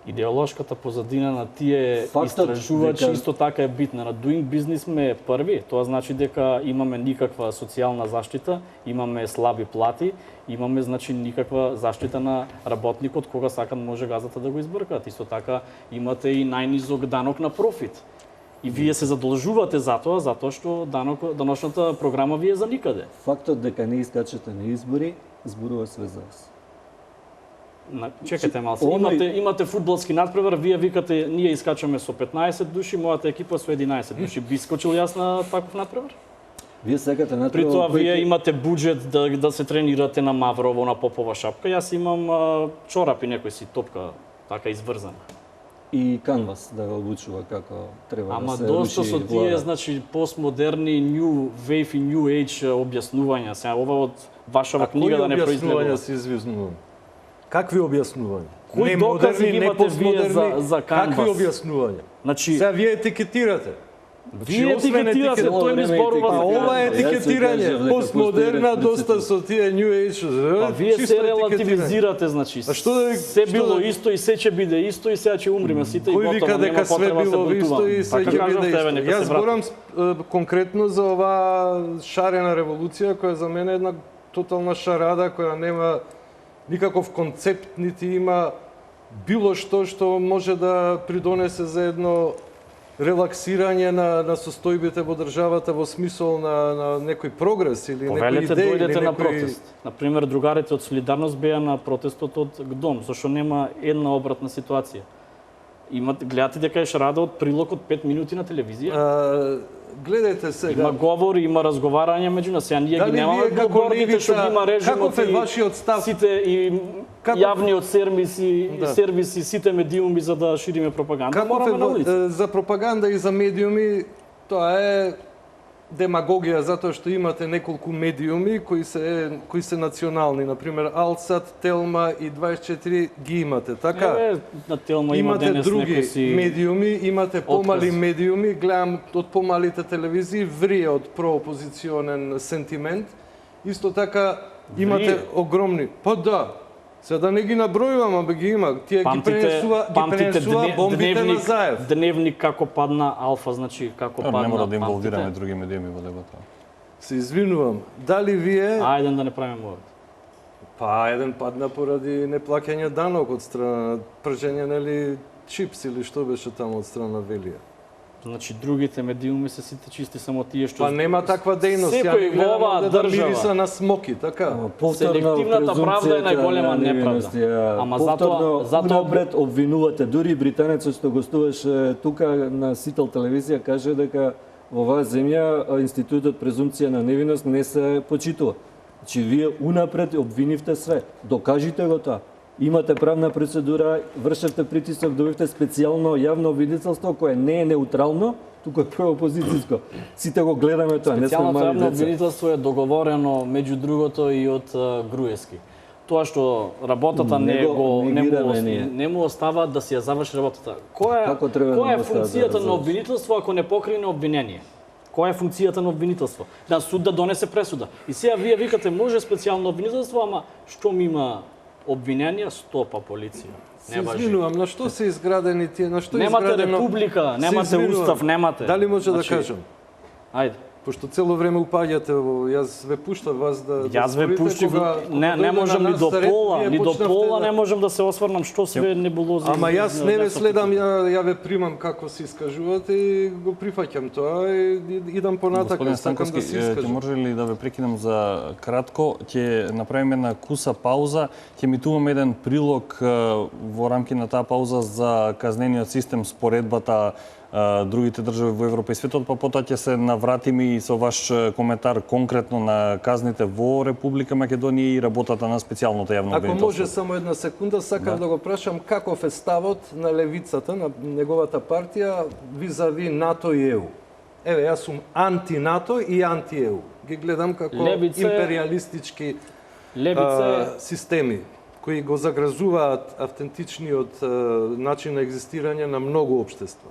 Идеолошката позадина на тие истражувачи исто така е битна. На Doing Business сме први, тоа значи дека имаме никаква социјална заштита, имаме слаби плати, имаме значи никаква заштита на работникот кога сакат може газата да го избркат. Исто така имате и најнизок данок на профит. И вие се задолжувате затоа што даночната програма ви е за никаде. Фактот дека не искачате на избори зборува све за вас. Чекайте малце, имате фудбалски надпревар, вие викате ние искачаме со 15 души, мојата екипа со 11 души. Би скочил јас на таков надпревар? Вие сакате надпревар. При тоа вие имате буџет да се тренирате на Маврово, на Попова шапка. Јас имам чорапи, некој си топка така изврзана. И канвас да го обучува како треба да се руши. Ама доста со тие, значи, постмодерни New Wave и New Age објаснувања. Сега ова од вашава книга да не произлегува. Кои објаснувања се извиснувам? Какви објаснувања? Кои докази имате вие за канвас? Какви објаснувања? Значи, сега вие етикетирате. Вие етикетирате, тој ми зборува за ова е етикетирање, постмодерна, доста со тие New Age. Па вие се релативизирате, значи. Се било исто и се ќе биде исто и сега ќе умриме сите и Кој вика дека све било исто и се ќе биде исто? Јас зборам конкретно за оваа шарена револуција која за мене е една тотална шарада која нема никаков концепт, нити има било што може да придонесе за едно релаксирање на состојбите во државата во смисол на некој прогрес или некој идеја. Дојдете на протест. Например, другарите од Солидарност беа на протестот од ГДОМ, зашто нема една обратна ситуација. Гледате дека е шарада од прилог од 5 минути на телевизија? Гледајте сега. Има говори, има разговарање меѓу нас. Сега ние ги немаме билбордите што ги има режимот и сите и јавниот сервиси, сите медиуми за да шириме пропаганда. Мораме на улица. За пропаганда и за медиуми тоа е демагогија затоа што имате неколку медиуми кои се национални, например Алсат, Телма и 24 ги имате, така? На Телма имате други медиуми, имате помали медиуми, гледам од помалите телевизии врие од проопозиционен сентимент. Исто така имате огромни. Па да. Сега да не ги набројувам, абе ги има. Тие ги пренесува бомбите на Заев. Дневник како падна Алфа, значи како падна. Не мора да инволвираме други медиуми во дебата. Се извинувам. Дали вие Ајде да не правиме овде. па еден падна поради неплаќање данок од страна пржење нели чипс или што беше таму од страна Велија. Значи другите медиуми се сите чисти, само тие што Па нема таква дејност. Секој не гледам во оваа овде да држава. мириса на смоки, така. Селективната правда е најголема неправда. Ама затоа унапред обвинувате. Дури и британецот што гостуваше тука на Сител телевизија каже дека во оваа земја институтот презумпција на невиност не се почитува. Значи вие унапред обвинивте све. Докажите го тоа. Имате правна процедура, вршевте притисок, добивте специјално јавно обвинителство кое не е неутрално, туку е проопозицијско. Сите го гледаме тоа, не сме специјалното мали јавно деца. обвинителство е договорено меѓу другото и од Груевски. Тоа што работата Не го негираме ние. не му остава да си ја заврши работата. Како треба да која е му остава да функцијата ја на заврши? обвинителство ако не покрине обвинение? Која е функцијата на обвинителство? Да суд да донесе пресуда. И сега вие викате може специјално обвинителство, ама што ми има обвиненија, стопа полиција. Се извинувам, на што се изградени тие, на што е Немате изградено? република, Се немате извинувам. устав, немате. Дали може Значи, да кажам? Ајде. Пошто цело време упаѓате во, јас ве пуштав вас да Јас ве спорите, пуштив, кога не дојде можам на ни нас до ред, пола, вие ни до почнавте пола да- не можам да се осврнам што све небулози. Ама јас не ве сум следам, ја ве примам како се искажувате и го прифаќам тоа и идам понатака, Господин сакам да Станковски, се ќе искажам. може ли да ве прекинам за кратко? Ќе направиме една куса пауза. Ќе емитуваме еден прилог во рамки на таа пауза за казнениот систем, споредбата другите држави во Европа и светот, па потоа ќе се навратиме и со ваш коментар конкретно на казните во Република Македонија и работата на специјалното јавно Ако обвинителство. може само една секунда, сакам да го прашам каков е ставот на левицата, на неговата партија визави НАТО и ЕУ. Еве, јас сум анти-НАТО и анти-ЕУ. Ги гледам како Левица е- империалистички Левица системи кои го загразуваат автентичниот начин на екзистирање на многу општества.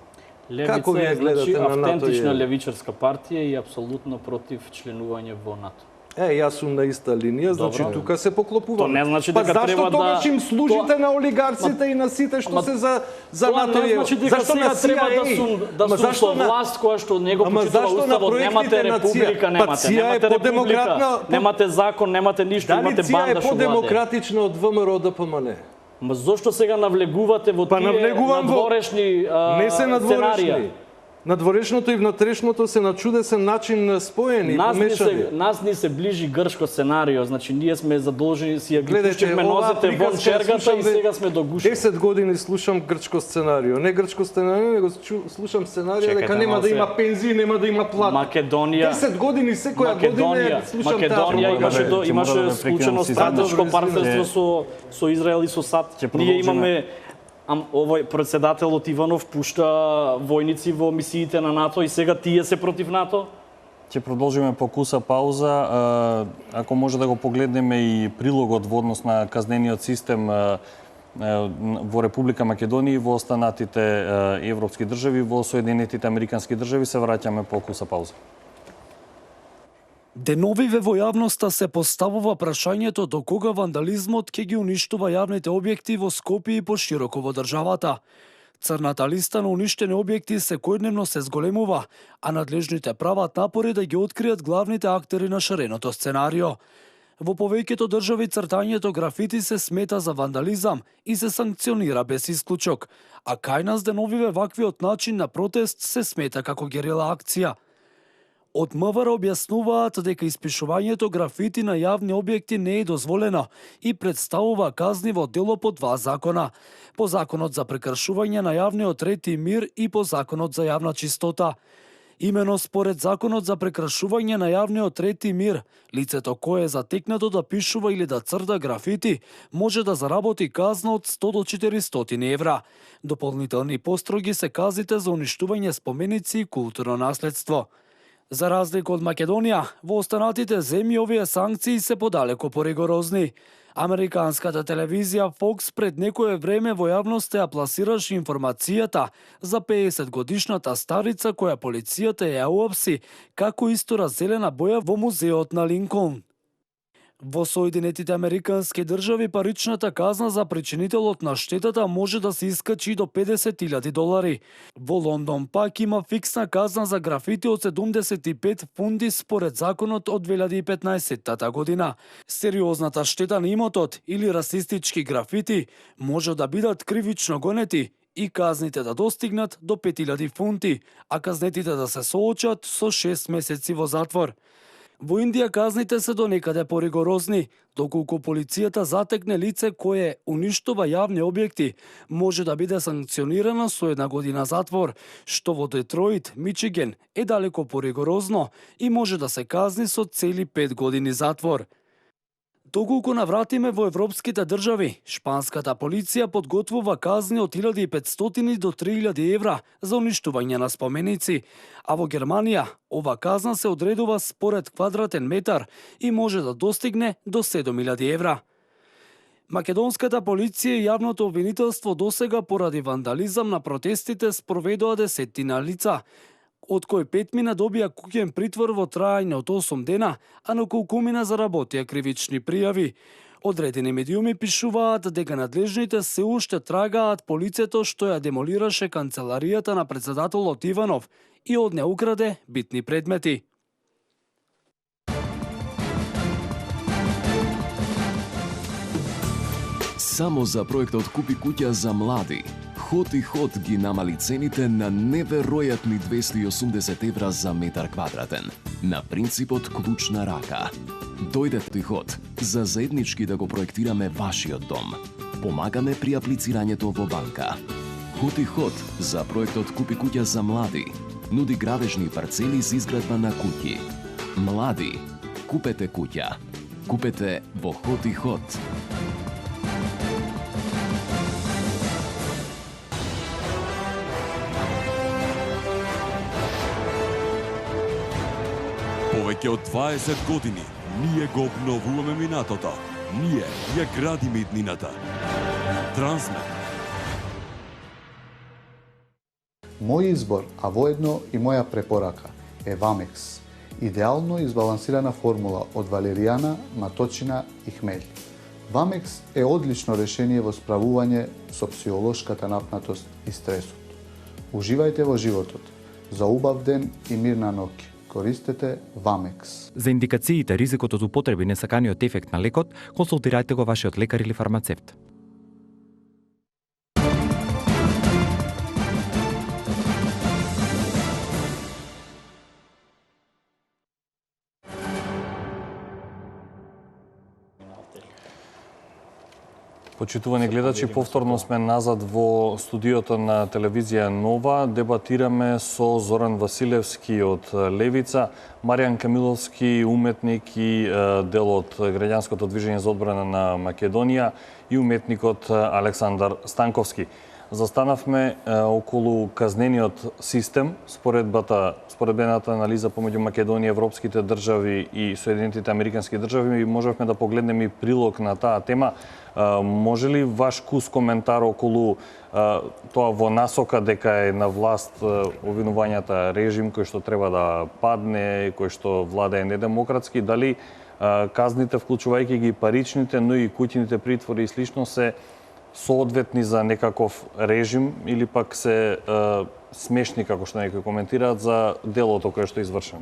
Како Левица вие е гледате значи на НАТО и автентична ЕУ? левичарска партија и апсолутно против членување во НАТО. Јас сум на иста линија, значи Добро. тука се поклопуваме. То не значи па дека зашто треба да- тогаш им служите То- на олигарците и на сите што Ама се за Тоа НАТО не и ЕУ? значи дека Зашто на сега треба да CIA? сум Ама со зашто на- власт која што не го Ама почитува зашто на уставот, проектите немате на CIA? република, Па немате, CIA е немате подемократна- република, немате закон, немате ништо, Дали имате ЦИА банда е што владее. подемократична од ВМРО ДПМН? Ма зошто сега навлегувате во Па тие навлегувам во- надворешни Не се сценарија? надворешни. Надворешното и внатрешното се на чудесен начин споени, помешани. Нас ни се ближи грчко сценарио, значи ние сме задолжени си ја ги Гледате, пуштивме оваа нозете вон приказка ја чергата слушам и ве- сега сме до гуша. 10 години слушам грчко сценарио. Не грчко сценарио, него слушам сценарио Чекајте, дека нема ама да се- има пензии, нема да има плата. Македонија 10 години секоја година Македонија, ја слушам Македонија таа. имаше Ќе имаше мора да ве прекинам склучено с извинение. стратешко Добро, партнерство со Израел и со САД. Ќе Ние продолжиме. имаме овој председателот Иванов пушта војници во мисиите на НАТО и сега тие се против НАТО. Ќе продолжиме по куса пауза. Ако може да го погледнеме и прилогот во однос на казнениот систем во Република Македонија и во останатите европски држави, во Соединетите Американски држави, се враќаме по куса пауза. Деновиве во јавноста се поставува прашањето до кога вандализмот ќе ги уништува јавните објекти во Скопје и пошироко во државата. Црната листа на уништени објекти секојдневно се зголемува, а надлежните прават напори да ги откријат главните актери на шареното сценарио. Во повеќето држави цртањето графити се смета за вандализам и се санкционира без исклучок, а кај нас деновиве ваквиот начин на протест се смета како герила акција. Од МВР објаснуваат дека испишувањето графити на јавни објекти не е дозволено и представува казни во дело по два закона. По Законот за прекршување на јавниот ред и мир и по Законот за јавна чистота. Имено според Законот за прекршување на јавниот ред и мир, лицето кое е затекнато да пишува или да црта графити може да заработи казна од 100 до 400 евра. Дополнителни построги се казите за уништување споменици и културно наследство. За разлика од Македонија, во останатите земји овие санкции се подалеку поригорозни. Американската телевизија Fox пред некое време во јавност ја пласираше информацијата за 50-годишната старица која полицијата ја уапси како истора зелена боја во музеот на Линколн. Во Соединетите Американски држави паричната казна за причинителот на штетата може да се искачи до $50,000. Во Лондон пак има фиксна казна за графити од 75 фунти според законот од 2015 година. Сериозната штета на имотот или расистички графити може да бидат кривично гонети и казните да достигнат до 5,000 фунти, а казнетите да се соочат со 6 месеци во затвор. Во Индија казните се до некаде поригорозни, доколку полицијата затекне лице кое уништува јавни објекти, може да биде санкционирано со 1 година затвор, што во Детройт, Мичиген е далеко поригорозно и може да се казни со цели 5 години затвор. Доколку навратиме во европските држави, шпанската полиција подготвува казни од 1.500 до 3.000 евра за уништување на споменици, а во Германија ова казна се одредува според квадратен метар и може да достигне до 7.000 евра. Македонската полиција и јавното обвинителство досега поради вандализам на протестите спроведоа 10 лица, од кои 5 добија куќен притвор во трајање од 8 дена, а неколкумина заработија кривични пријави. Одредени медиуми пишуваат дека надлежните се уште трагаат по лицето што ја демолираше канцеларијата на председателот Иванов и од неа украде битни предмети. Само за проектот Купи куќа за млади, Ход и Ход ги намали цените на неверојатни 280 евра за метар квадратен, на принципот клуч на рака. Дојдете и Ход, за заеднички да го проектираме вашиот дом. Помагаме при аплицирањето во банка. Ход и Ход за проектот Купи куќа за млади, нуди градежни парцели за изградба на куќи. Млади, купете куќа. Купете во Ход и Ход. Повеќе од 20 години ние го обновуваме минатото. Ние ја градиме иднината. Трансмет. Мој избор, а воедно и моја препорака е Вамекс. Идеално избалансирана формула од валеријана, маточина и хмелј. Вамекс е одлично решение во справување со психолошката напнатост и стресот. Уживајте во животот. За убав ден и мирна ноќ. Користете Вамекс. За индикациите, ризикот од употреба и несаканиот ефект на лекот, консултирајте го вашиот лекар или фармацевт. Почитувани гледачи, повторно сме назад во студиото на телевизија Нова. Дебатираме со Зоран Василевски од Левица, Маријан Камиловски, уметник и дел од граѓанското движење за одбрана на Македонија и уметникот Александар Станковски. Застанавме околу казнениот систем, споредбената анализа помеѓу Македонија, европските држави и Соединетите Американски држави и можевме да погледнеме и прилог на таа тема. Може ли ваш кус коментар околу тоа во насока дека е на власт обвинувањата режим кој што треба да падне, кој што влада е недемократски, дали казните, вклучувајќи ги паричните, но и куќните притвори и слично се соодветни за некаков режим или пак се смешни, како што некои коментираат, за делото кое што е извршено?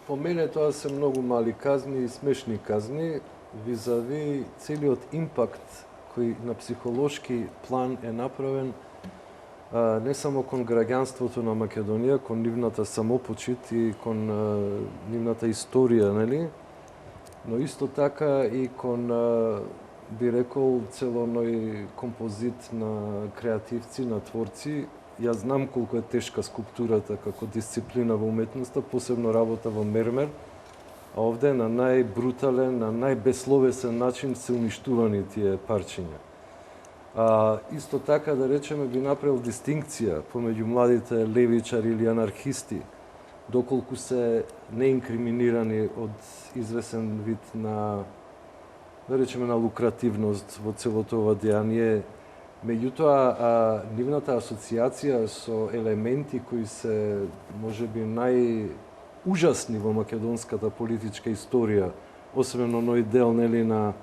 По мене тоа се многу мали казни и смешни казни, визави целиот импакт кој на психолошки план е направен не само кон граѓанството на Македонија, кон нивната самопочит и кон нивната историја, нели? Но исто така и кон, би рекол, целоној композит на креативци, на творци. Јас знам колку е тешка скулптурата како дисциплина во уметноста, посебно работа во мермер, а овде на најбрутален, на најбесловесен начин се уништувани тие парчиња. Исто така, да речеме, би направил дистинкција помеѓу младите левичари или анархисти, доколку се неинкриминирани од извесен вид на, да речеме, на лукративност во целото ова дејание. Меѓутоа, нивната асоциација со елементи кои се, можеби, најужасни во македонската политичка историја, освен оној дел нели на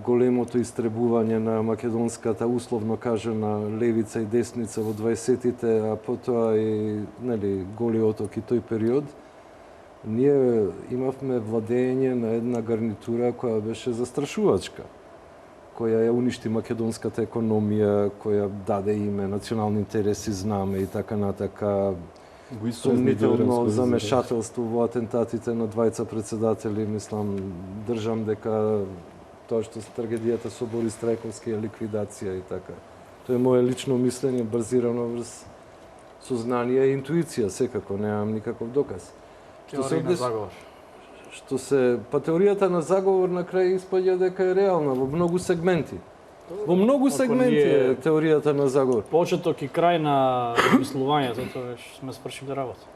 големото истребување на македонската, условно кажена, левица и десница во 20-тите, а потоа и нели Голи оток и тој период, ние имавме владење на една гарнитура која беше застрашувачка, која ја уништи македонската економија, која даде име, национални интереси, знаме и така натака, сумнително замешателство во атентатите на двајца председатели, мислам, држам дека тоа што се трагедијата со Борис Трајковски е ликвидација и така. Тоа е моје лично мислење, базирано врз сознание и интуиција, секако, немам никаков доказ. Теорија на заговор. Па теоријата на заговор на крај испаѓа дека е реална во многу сегменти. Во многу сегменти е теоријата на заговор. Почеток и крај на размислувањето, тоа веќе сме свршиле работа.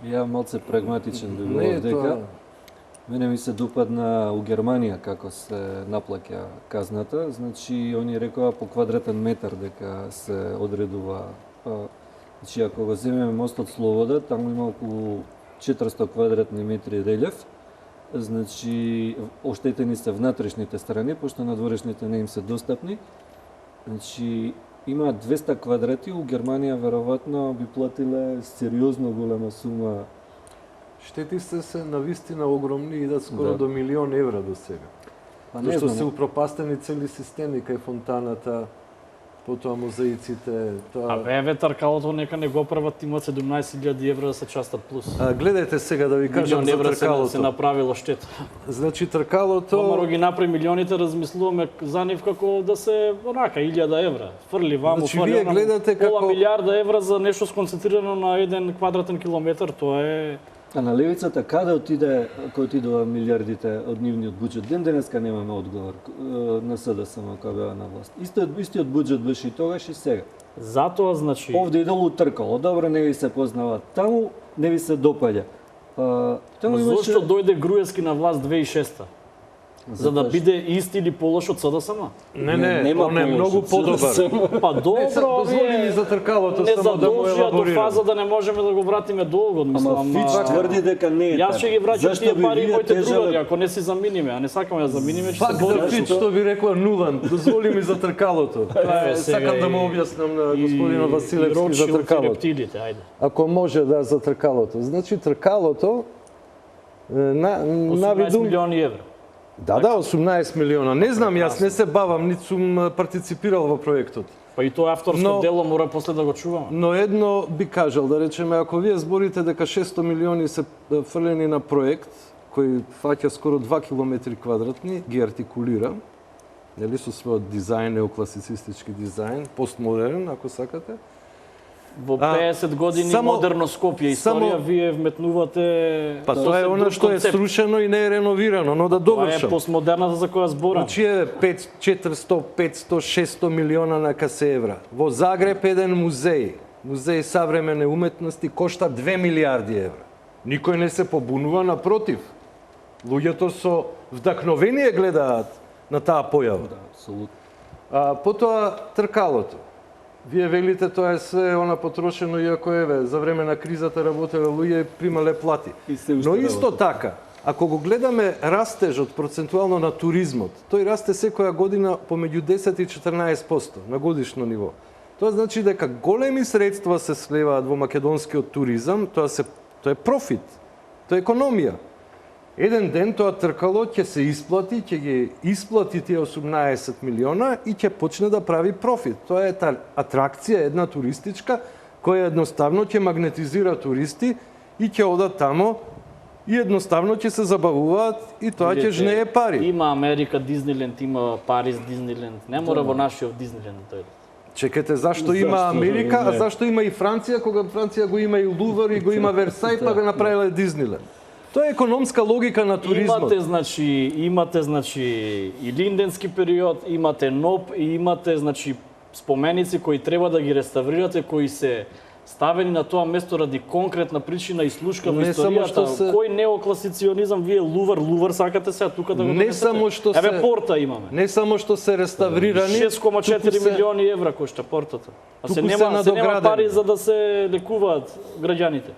Ја малце прагматичен би било дека мене ми се допадна у Германија како се наплаќа казната, значи они рекоа по квадратен метар дека се одредува. Значи ако го земеме мостот Слобода, таму има околу 400 квадратни метри релјеф. Значи оштетени се внатрешните страни, пошто надворешните не им се достапни. Значи има 200 квадрати, у Германија веројатно би платиле сериозно голема сума. Штети се навистина огромни, идат скоро до €1.000.000 до сега. Зашто се упропастени цели системи кај фонтаната, потоа мозаиците, тоа... еве тркалото нека не го прават, имат 17.000 евра да се частат плюс. Гледајте сега да ви кажам за тркалото. Се направило штета. Значи тркалото... Помаро ги направи милионите, размислуваме за нив како да се онака 1000 евра. Фрли ваму, значи, фрли вие онаму. гледате како... Пола милиарда евра за нешто сконцентрирано на 1 квадратен километар, тоа е... А на левицата каде отиде, кој отидува милиардите од нивниот буџет? Ден денеска немаме одговор на СДСМ кога беа на власт. Истиот буџет беше и тогаш и сега. Затоа значи овде идело тркало. Добро, не ви се познава. Таму не ви се допаѓа. Таму имаше... Зошто дојде Груевски на власт 2006-та? За да биде исти или полош од СДСМ? Не, он е многу подобар. Па добро, дозволи ми за тркалото само да му елаборирам. до фаза да не можеме да го вратиме долго, мислам. Ама Фич тврди дека не е така. Јас ќе ги враќам тие пари и моите другари, ако не си заминиме, а не сакаме да заминиме, ќе се борим. Фич што ви рекла нулан, дозволи ми за тркалото. Сакам да му објаснам на господина Василевски за тркалото. Ако може да за тркалото. Значи тркалото навидум 18 милиони евра. Да, 18 милиона. Не знам, јас не се бавам, нит сум партиципирал во проектот. Па и тоа авторско дело мора после да го чуваме. Но едно би кажал, да речеме, ако вие зборите дека 600 милиони се фрлени на проект, кој фаќа скоро 2 километри квадратни, ги артикулира, нели, со својот дизајн, неокласицистички дизајн, постмодерен, ако сакате. Во 50 години модерно Скопје историја, вие вметнувате... Па тоа е оно што е срушено и не е реновирано, но да довршам. Тоа е постмодерната за која зборам. Значи е 400, 500, 600 милиона на касе евра. Во Загреб еден музеј савремени уметности, кошта 2 милиарди евра. Никој не се побунува, напротив. Луѓето со вдакновение гледаат на таа појава. Да, апсолутно. Потоа тркалото. Вие велите тоа е све она потрошено, иако еве за време на кризата работеле луѓе и примале плати. Но исто така, ако го гледаме растежот процентуално на туризмот, тој расте секоја година помеѓу 10 и 14% на годишно ниво. Тоа значи дека големи средства се слеваат во македонскиот туризам, тоа е профит, тоа е економија. Еден ден тоа тркало ќе се исплати, ќе ги исплати тие 18 милиона и ќе почне да прави профит. Тоа е атракција, една туристичка, која едноставно ќе магнетизира туристи и ќе одат тамо и едноставно ќе се забавуваат и тоа ќе жнее пари. Има Америка Дизниленд, има Париз Дизниленд, не мора во нашиот Дизниленд да дојде. Чекате, зашто има Америка, а зашто има и Франција, кога Франција го има и Лувр и го има Версај, па го направиле Дизниленд. Тоа е економска логика на туризмот. Имате и линденски период, имате НОП и имате споменици кои треба да ги реставрирате, кои се ставени на тоа место ради конкретна причина и слушка во историјата. Кој неокласиционизам вие Лувр сакате сега тука да го донесете? Еве порта имаме. Не само што се реставрирани, 6,4 милиони евра кошта портата. А се нема пари за да се лекуваат граѓаните.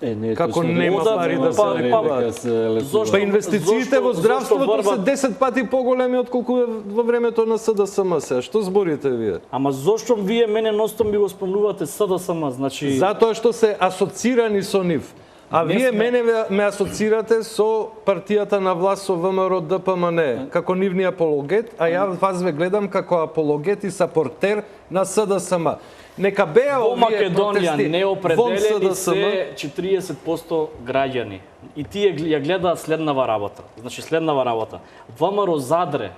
Не е Како точно нема дека пари се да се лесуваат. лекуваат? Дека се лесуваат. Па инвестициите во здравството зашто се 10 пати поголеми отколку во времето на СДСМ се. Што зборите вие? Ама зошто вие мене ностом ми го спомнувате СДСМ, значи Затоа што се асоцирани со нив. А Не вие сме. мене ме асоцирате со партијата на власт со ВМРО ДПМН како нивни апологет, а ја вас ве гледам како апологет и сапортер на СДСМ. Нека беа во овие Македонија протести неопределени вон се 40% граѓани. И тие ја гледаат следнава работа. Значи следнава работа. ВМРО задре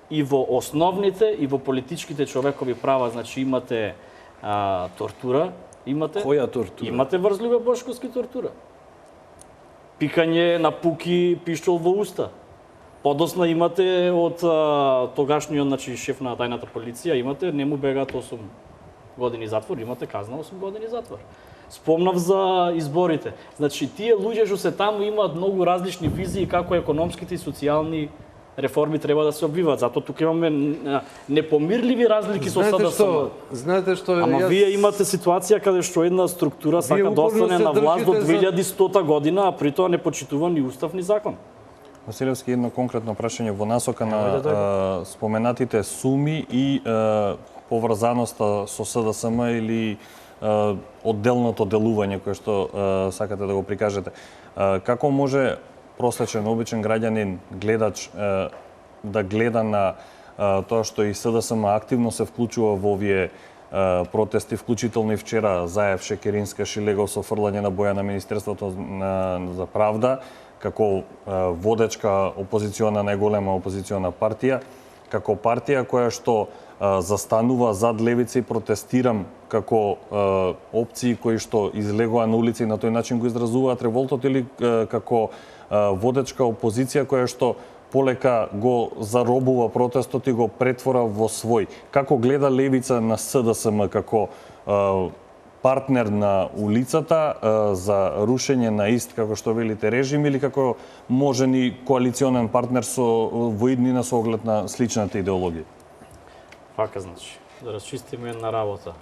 и во основните и во политичките човекови права, значи имате тортура, имате Која тортура? Имате врзливе бошковски тортура. Пикање на пуки пиштол во уста. Подосна имате од тогашниот, значи шеф на тајната полиција, имате не му бегаат 8 години затвор, имате казна 8 години затвор. Спомнав за изборите. Значи тие луѓе што се таму имаат многу различни визии како економските и социјални реформи треба да се обвиваат. Затоа тука имаме непомирливи разлики со СДСМ. Знаете што Ама вие имате ситуација каде што една структура сака да упорно остане се на власт до држите за- 2100 година, а при тоа не почитува ни устав ни закон. Василевски, едно конкретно прашање во насока на споменатите суми и поврзаноста со СДСМ или одделното делување кое што сакате да го прикажете. Како може просечен обичен граѓанин гледач да гледа на тоа што и СДСМ активно се вклучува во овие протести, вклучително и вчера Заев Шекеринска шилегол со фрлање на боја на Министерството за правда, како водечка опозициона, најголема опозициона партија, како партија која што застанува зад левица и протестирам како опции кои што излегоа на улица и на тој начин го изразуваат револтот, или како водечка опозиција која што полека го заробува протестот и го претвора во свој. Како гледа левица на СДСМ како партнер на улицата за рушење на ист, како што велите, режим, или како можен и коалиционен партнер во иднина со оглед на сличната идеологија? Фака значи, да расчистиме една работа.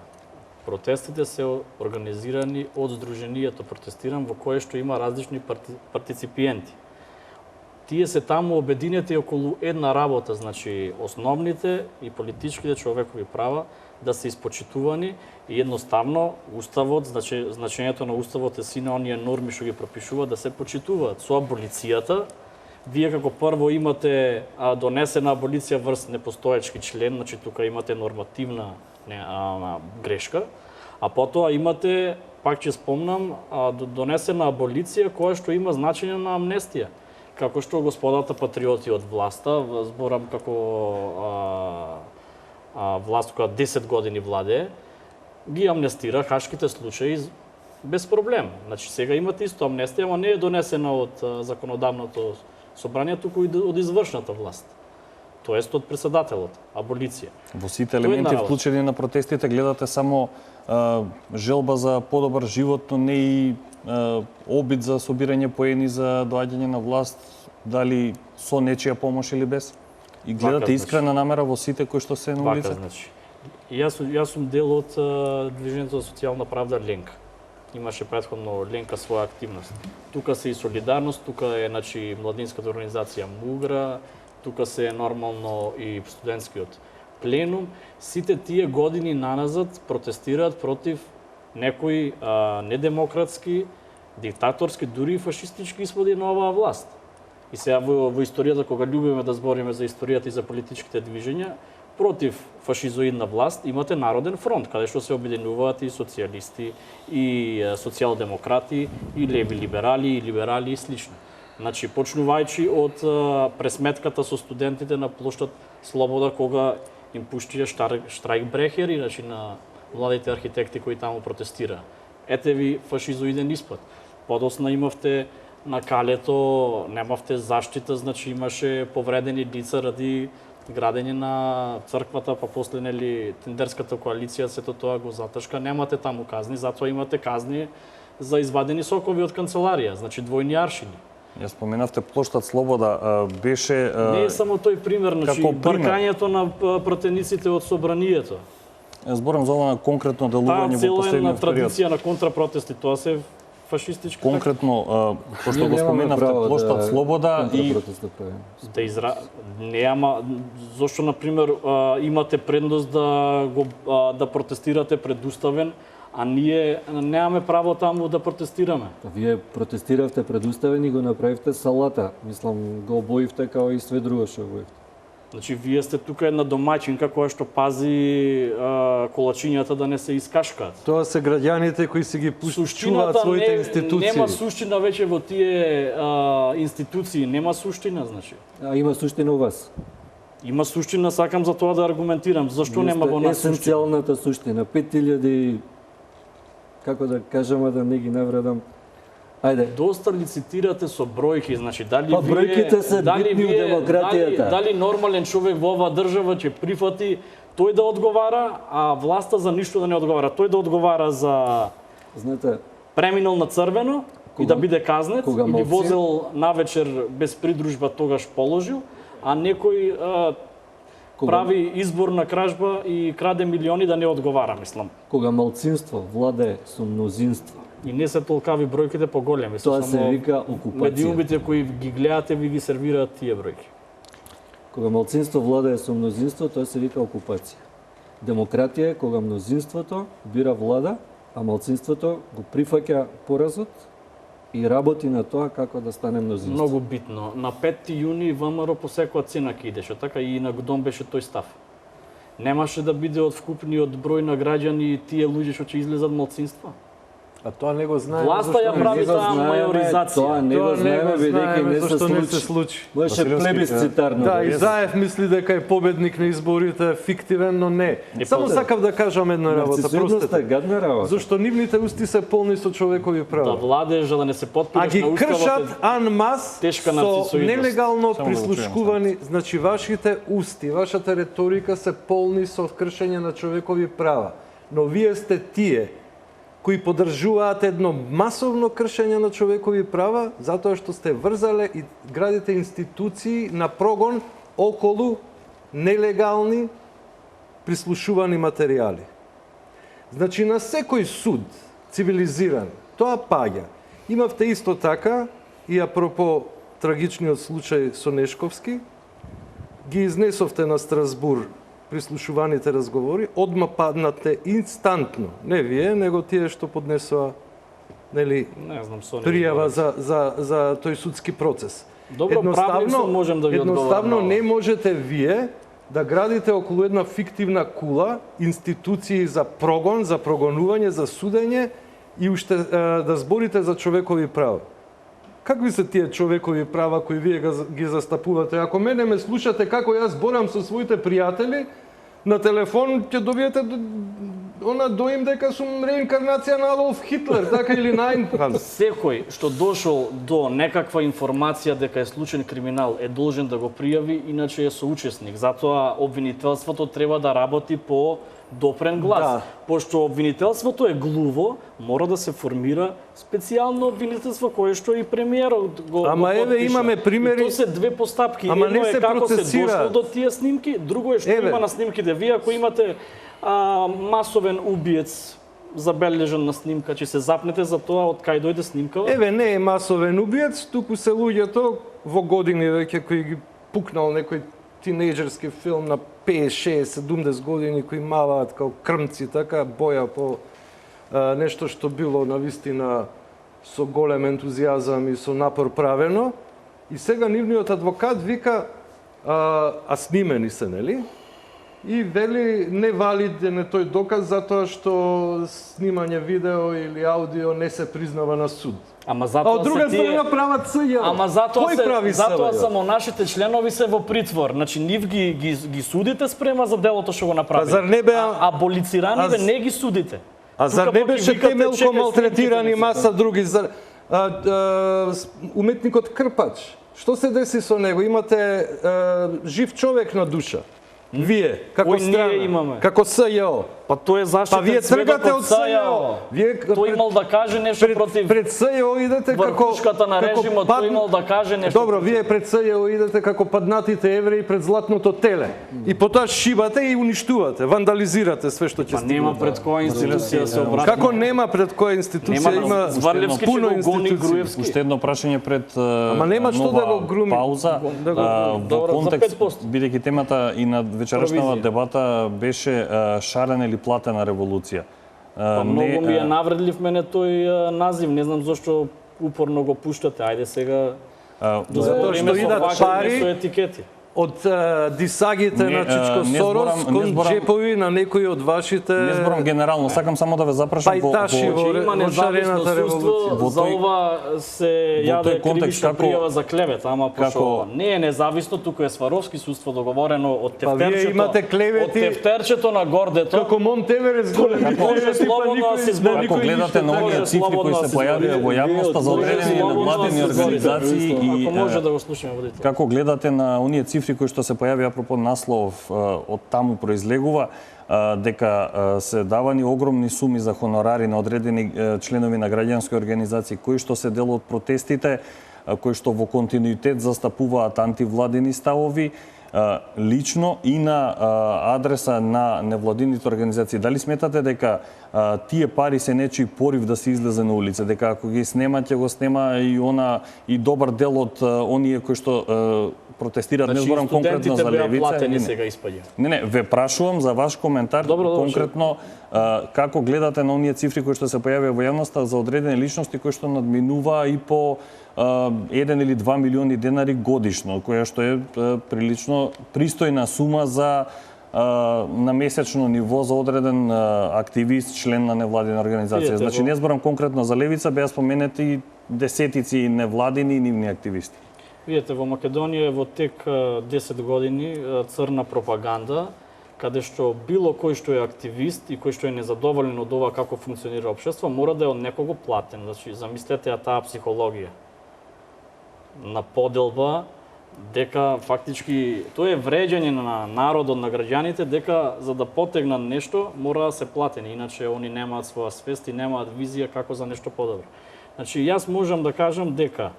Протестите се организирани од Сдруженијето Протестирам, во кое што има различни партиципиенти. Тие се таму обединети околу една работа, значи основните и политичките човекови права да се испочитувани и едноставно уставот, значи значењето на уставот е сина оние норми што ги пропишува да се почитуваат. Со аболицијата вие како прво имате донесена аболиција врз непостоечки член, значи тука имате нормативна грешка, а потоа имате, пак ќе спомнам, донесена аболиција која што има значење на амнестија. Како што господата патриоти од власта, зборам како власт која 10 години владее, ги амнестира хашките случаи без проблем. Значи сега имате исто амнестија, ама не е донесена од законодавното собрание, туку и од извршната власт. Тоест од председателот, аболиција. Во сите елементи вклучени на протестите гледате само желба за подобар живот, но не и обид за собирање поени за доаѓање на власт, дали со нечија помош или без? И гледате искрена намера во сите кои што се на улица? Значи. Јас сум дел од Движењето за социјална правда Ленка. Имаше претходно Ленка своја активност. Тука се и солидарност, тука е значи младинската организација Мугра, тука се е нормално и студентскиот пленум. Сите тие години наназад протестираат против некои недемократски, диктаторски, дури и фашистички исподи на оваа власт. И сега во историјата, кога љубиме да збориме за историјата и за политичките движења, против фашизоидна власт имате Народен фронт, каде што се обединуваат и социјалисти, и социјалдемократи, и леви либерали, и либерали и слично. Значи, почнувајќи од пресметката со студентите на плоштад Слобода, кога им пуштија штрајк брехери, значи на младите архитекти кои таму протестира. Ете ви фашизоиден испад. Подосна имавте на Калето, немавте заштита, значи имаше повредени лица ради градење на црквата, па после нели тендерската коалиција сето тоа го заташка. Немате таму казни, затоа имате казни за извадени сокови од канцеларија, значи двојни аршини. Ја споменавте плоштад Слобода, беше не е само тој пример, значи бркањето на пратениците од собранието. Зборам за ова конкретно делување во последниот период. Таа традиција на контрапротести, тоа се фашистичка. Конкретно, пошто Ние го немаме споменавте, право площад Слобода и контрапротест да правиме. Да не, ама зошто на пример имате предност да протестирате пред уставен, а ние немаме право таму да протестираме. Вие протестиравте пред уставен и го направивте салата. Мислам, го обоивте као и све друго што обоивте. Значи вие сте тука една домаќинка која што пази колачињата да не се искашкаат. Тоа се граѓаните кои си ги чуваат Суштината своите институции. нема суштина веќе во тие институции, нема суштина, значи. А има суштина у вас. Има суштина, сакам за тоа да аргументирам. Зашто нема во нас суштина? Есенцијалната суштина. 5000, како да кажам, да не ги навредам. Ајде. Доста лицитирате со бројки, значи дали Па бројките се битни у демократијата. Дали нормален човек во оваа држава ќе прифати тој да одговара, а власта за ништо да не одговара. Тој да одговара за Знаете, преминал на црвено и да биде казнет, кога или малци- возел навечер без придружба тогаш положил, а некој прави избор на кражба и краде милиони да не одговара, мислам. кога малцинство владее со мнозинство, И не се толкави бројките поголеми. тоа се вика окупација. Медиумите кои ги гледате ви сервираат тие бројки. Кога малцинство владее со мнозинство, тоа се вика окупација. Демократија е кога мнозинството бира влада, а малцинството го прифаќа поразот и работи на тоа како да стане мнозинство. Многу битно. На 5 јуни ВМРО по секоја цена ќе идеше, така и на Дом беше тој став. Немаше да биде од вкупниот број на граѓани тие луѓе што ќе излезат малцинства. А тоа не го знаеме. Власта зашто ја не прави го таа знаеме. мајоризација. Тоа не го знаеме, бидејќи не се зашто не се случи. случи. Можеше плебисцитарно. Да, и Заев мисли дека е победник на изборите, фиктивен, но не. Само сакав да кажам една работа, Нарцисоидноста е простете. гадна работа. Зашто нивните усти се полни со човекови Да права. владееш, да не се А потпираш ги на уставот. кршат анмас тешка со нарцисоидност. нелегално Само да го чујам прислушкувани, значи вашите усти, вашата реторика се полни со кршење на човекови права. Но вие сте тие кои поддржуваат едно масовно кршење на човекови права, затоа што сте врзале и градите институции на прогон околу нелегални прислушувани материјали. Значи, на секој суд, цивилизиран, тоа паѓа. Имавте исто така, и апропо трагичниот случај со Нешковски, ги изнесовте на Страсбур прислушуваните разговори, одма паднате инстантно. Не вие, него тие што поднесоа нели, Не знам, со пријава за тој судски процес. Добро, правник можем да ви едноставно одговорам. не можете вие да градите околу една фиктивна кула институции за прогон, за прогонување, за судење и уште да зборите за човекови права. Какви се тие човекови права кои вие ги застапувате? Ако мене ме слушате како јас зборам со своите пријатели, на телефон ќе добиете она доим дека сум реинкарнација на Адолф Хитлер, така или на Айн Ранд. Секој што дошол до некаква информација дека е случаен криминал е должен да го пријави, иначе е соучесник. Затоа обвинителството треба да работи по допрен глас. Да. Пошто обвинителството е глуво, мора да се формира специјално обвинителство кое што и премиерот го Ама еве, потпиша. имаме примери- И то се две постапки. Ама Едно не е се како се процесираат. дошло до тие снимки, друго е што Еве. има на снимките. Вие ако имате масовен убиец забележан на снимка, че се запнете за тоа од кај дојде снимкава? Еве, не е масовен убиец, туку се луѓето во години веќе кои ги пукнал некој тинејџерски филм на 50, 60, 70 години кои маваат као крмци, така боја по нешто што било навистина со голем ентузијазам и со напор правено. И сега нивниот адвокат вика, а снимени се, нели? И вели невалиден е тој доказ затоа што снимање видео или аудио не се признава на суд. Ама А затоа од друга се тие... страна прават СЈ. Ама затоа Кој се прави затоа СЈ? само нашите членови се во притвор. Значи нив ги судите спрема за делото што го направи. Па зар не беа- аболицираниве А- не ги судите. А зар Тука не пак ги беше викате, темелко чекај, малтретирани снимките не се маса други? Уметникот Крпач, што се деси со него? Имате жив човек на душа. Вие, како Кој ние страна, имаме. како СЈО. Па тој е заштитен Па вие тргате од СЈО. Вие Тој имал да каже нешто против пред СЈО идете како врхушката на режимот, тој имал да каже нешто. Добро, вие пред СЈО идете како паднатите евреи пред златното теле. И потоа шибате и уништувате, вандализирате све што ќе Па нема пред која институција се обрати. Како нема пред која институција има Зварлевски пуно ќе го гони институции. Груевски. Уште едно прашање пред Ама нема што да го груми. пауза. Во Добро, за контекст, 5%. бидејќи темата и на вечерашната Провизија. дебата беше шарена или платена револуција. Па многу ми е навредлив мене тој назив, не знам зошто упорно го пуштате. Ајде сега Затоа што идат пари со етикети. од дисагите на Чичко не Сорос зборам- не кон зборам- џепови на некои од вашите Не зборам генерално, сакам само да ве запрашам Пајташи во Че има во независно шарената судство, револуција. за тој- ова се во тој јаде контекст, кривична како- пријава за клевета, ама пошто како- ова не е независно, туку е Сваровски судство договорено од Па вие тефтерчето. имате клевети- Од тефтерчето на гордето. Како Монтеверес големи Може клевети, па слободно да се збори. Како гледате на овие Може цифри кои слободно да се се појавија збори. во јавноста за Може одредени слободно невладини да се збори. организации и Ако може да го слушаме водител. како гледате на оние цифри кои што се појави апропо наслов од таму произлегува дека се давани огромни суми за хонорари на одредени членови на граѓански организации кои што се дел од протестите, кои што во континуитет застапуваат антивладини ставови, лично и на адреса на невладините организации. Дали сметате дека тие пари се нечи порив да се излезе на улица, дека ако ги снема, ќе го снема и добар дел од оние кои што протестираат, не зборам конкретно за беа левица. платени Не, сега испаѓа. не, ве прашувам за ваш коментар Добро, конкретно како гледате на оние цифри кои што се појавија во јавноста за одредени личности кои што надминуваа и по 1 или 2 милиони денари годишно, која што е прилично пристојна сума за на месечно ниво за одреден активист, член на невладина организација. Видете, Значи не зборам конкретно за левица, беа споменати десетици невладини и нивни активисти. Видете, во Македонија е во тек 10 години црна пропаганда, каде што било кој што е активист и кој што е незадоволен од ова како функционира општество, мора да е од некого платен. Значи, замислете ја таа психологија на поделба, дека фактички тоа е вреđање на народот, на граѓаните, дека за да потегнат нешто мора да се платени, иначе они немаат своја свест и немаат визија како за нешто подобро. Значи, јас можам да кажам дека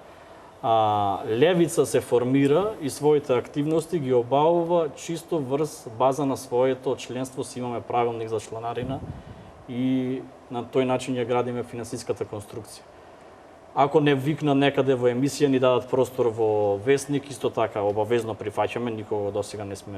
левица се формира и своите активности ги обавува чисто врз база на своето членство, си имаме правилник за чланарина и на тој начин ја градиме финансиската конструкција. Ако не викнат некаде во емисија, ни дадат простор во вестник, исто така обавезно прифаќаме,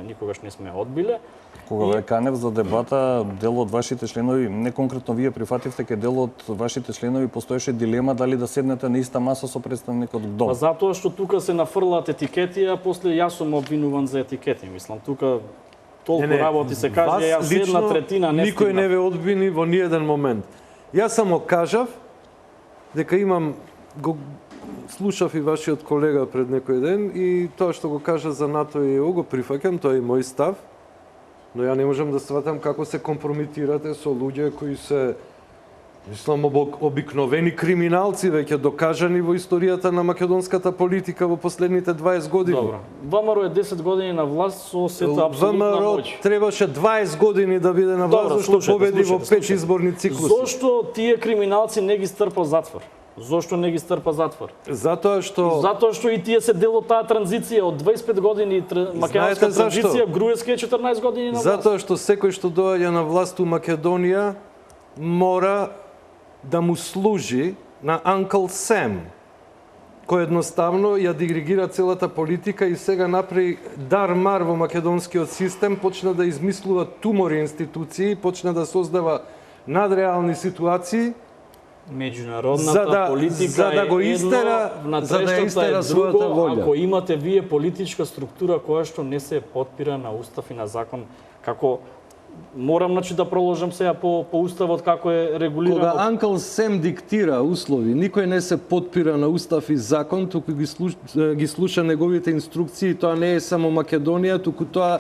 никогаш не сме одбиле. Кога ве канев за дебата, дел од вашите членови, не конкретно вие прифативте, ке дел од вашите членови постоеше дилема дали да седнете на иста маса со представникот ДОМ. Па затоа што тука се нафрлаат етикети, а после јас сум обвинуван за етикети. Мислам, тука толку работи се каже, јас една третина не никој стигнав. не ве одбини во ниеден момент. Јас само кажав дека го слушав и вашиот колега пред некој ден и тоа што го кажа за НАТО и ЕУ го прифаќам, тоа е мој став, но ја не можам да сватам како се компрометирате со луѓе кои се мислам обикновени криминалци веќе докажани во историјата на македонската политика во последните 20 години. Добро. ВМРО е 10 години на власт со сета апсолутна ВМРО моќ. требаше 20 години да биде на власт, зашто победи во 5 изборни циклуси. Зошто тие криминалци не ги стрпа затвор? Зошто не ги стрпа затвор? Затоа што и тие се дел од таа транзиција од 25 години македонска транзиција, Груевски е 14 години на власт. Затоа што секој што доаѓа на власт у Македонија мора да му служи на Uncle Sam, кој едноставно ја диригира целата политика и сега направи дар-мар во македонскиот систем, почна да измислува тумори институции, почна да создава надреални ситуации, меѓународната политика за да го истера, за да истера својата волја. Ако имате вие политичка структура која што не се потпира на устав и на закон, како морам да проложам сега по уставот како е регулирано. Кога Uncle Sam диктира услови, никој не се потпира на устав и закон, туку ги слуша неговите инструкции, тоа не е само Македонија, туку тоа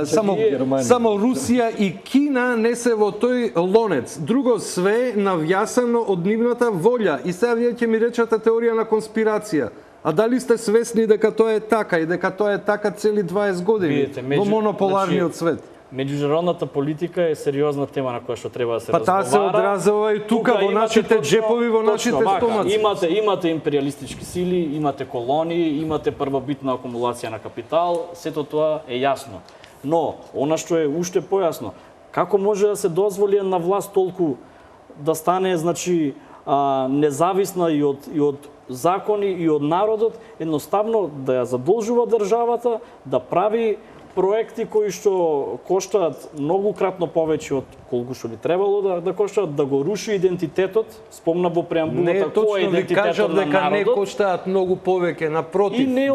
само Русија и Кина не се во тој лонец. Друго све навјасано од нивната волја. И сега вие ќе ми речете теорија на конспирација. А дали сте свесни дека тоа е така и дека тоа е така цели 20 години во монополарниот свет? Меѓународната политика е сериозна тема на која што треба да се Па таа се разговара. одразува и тука во имате нашите джепови, во нашите вака, стомаци. Имате империалистички сили, имате колонии, имате првобитна акумулација на капитал, сето тоа е јасно. Но, она што е уште појасно, како може да се дозволи на власт толку да стане, значи, независна и од закони и од народот, едноставно да ја задолжува државата да прави проекти кои што коштаат многукратно повеќе од колку што би требало да коштаат, да го руши идентитетот, спомна во преамбулата кој е идентитетот на дека не народот. коштаат многу повеќе, напротив. И не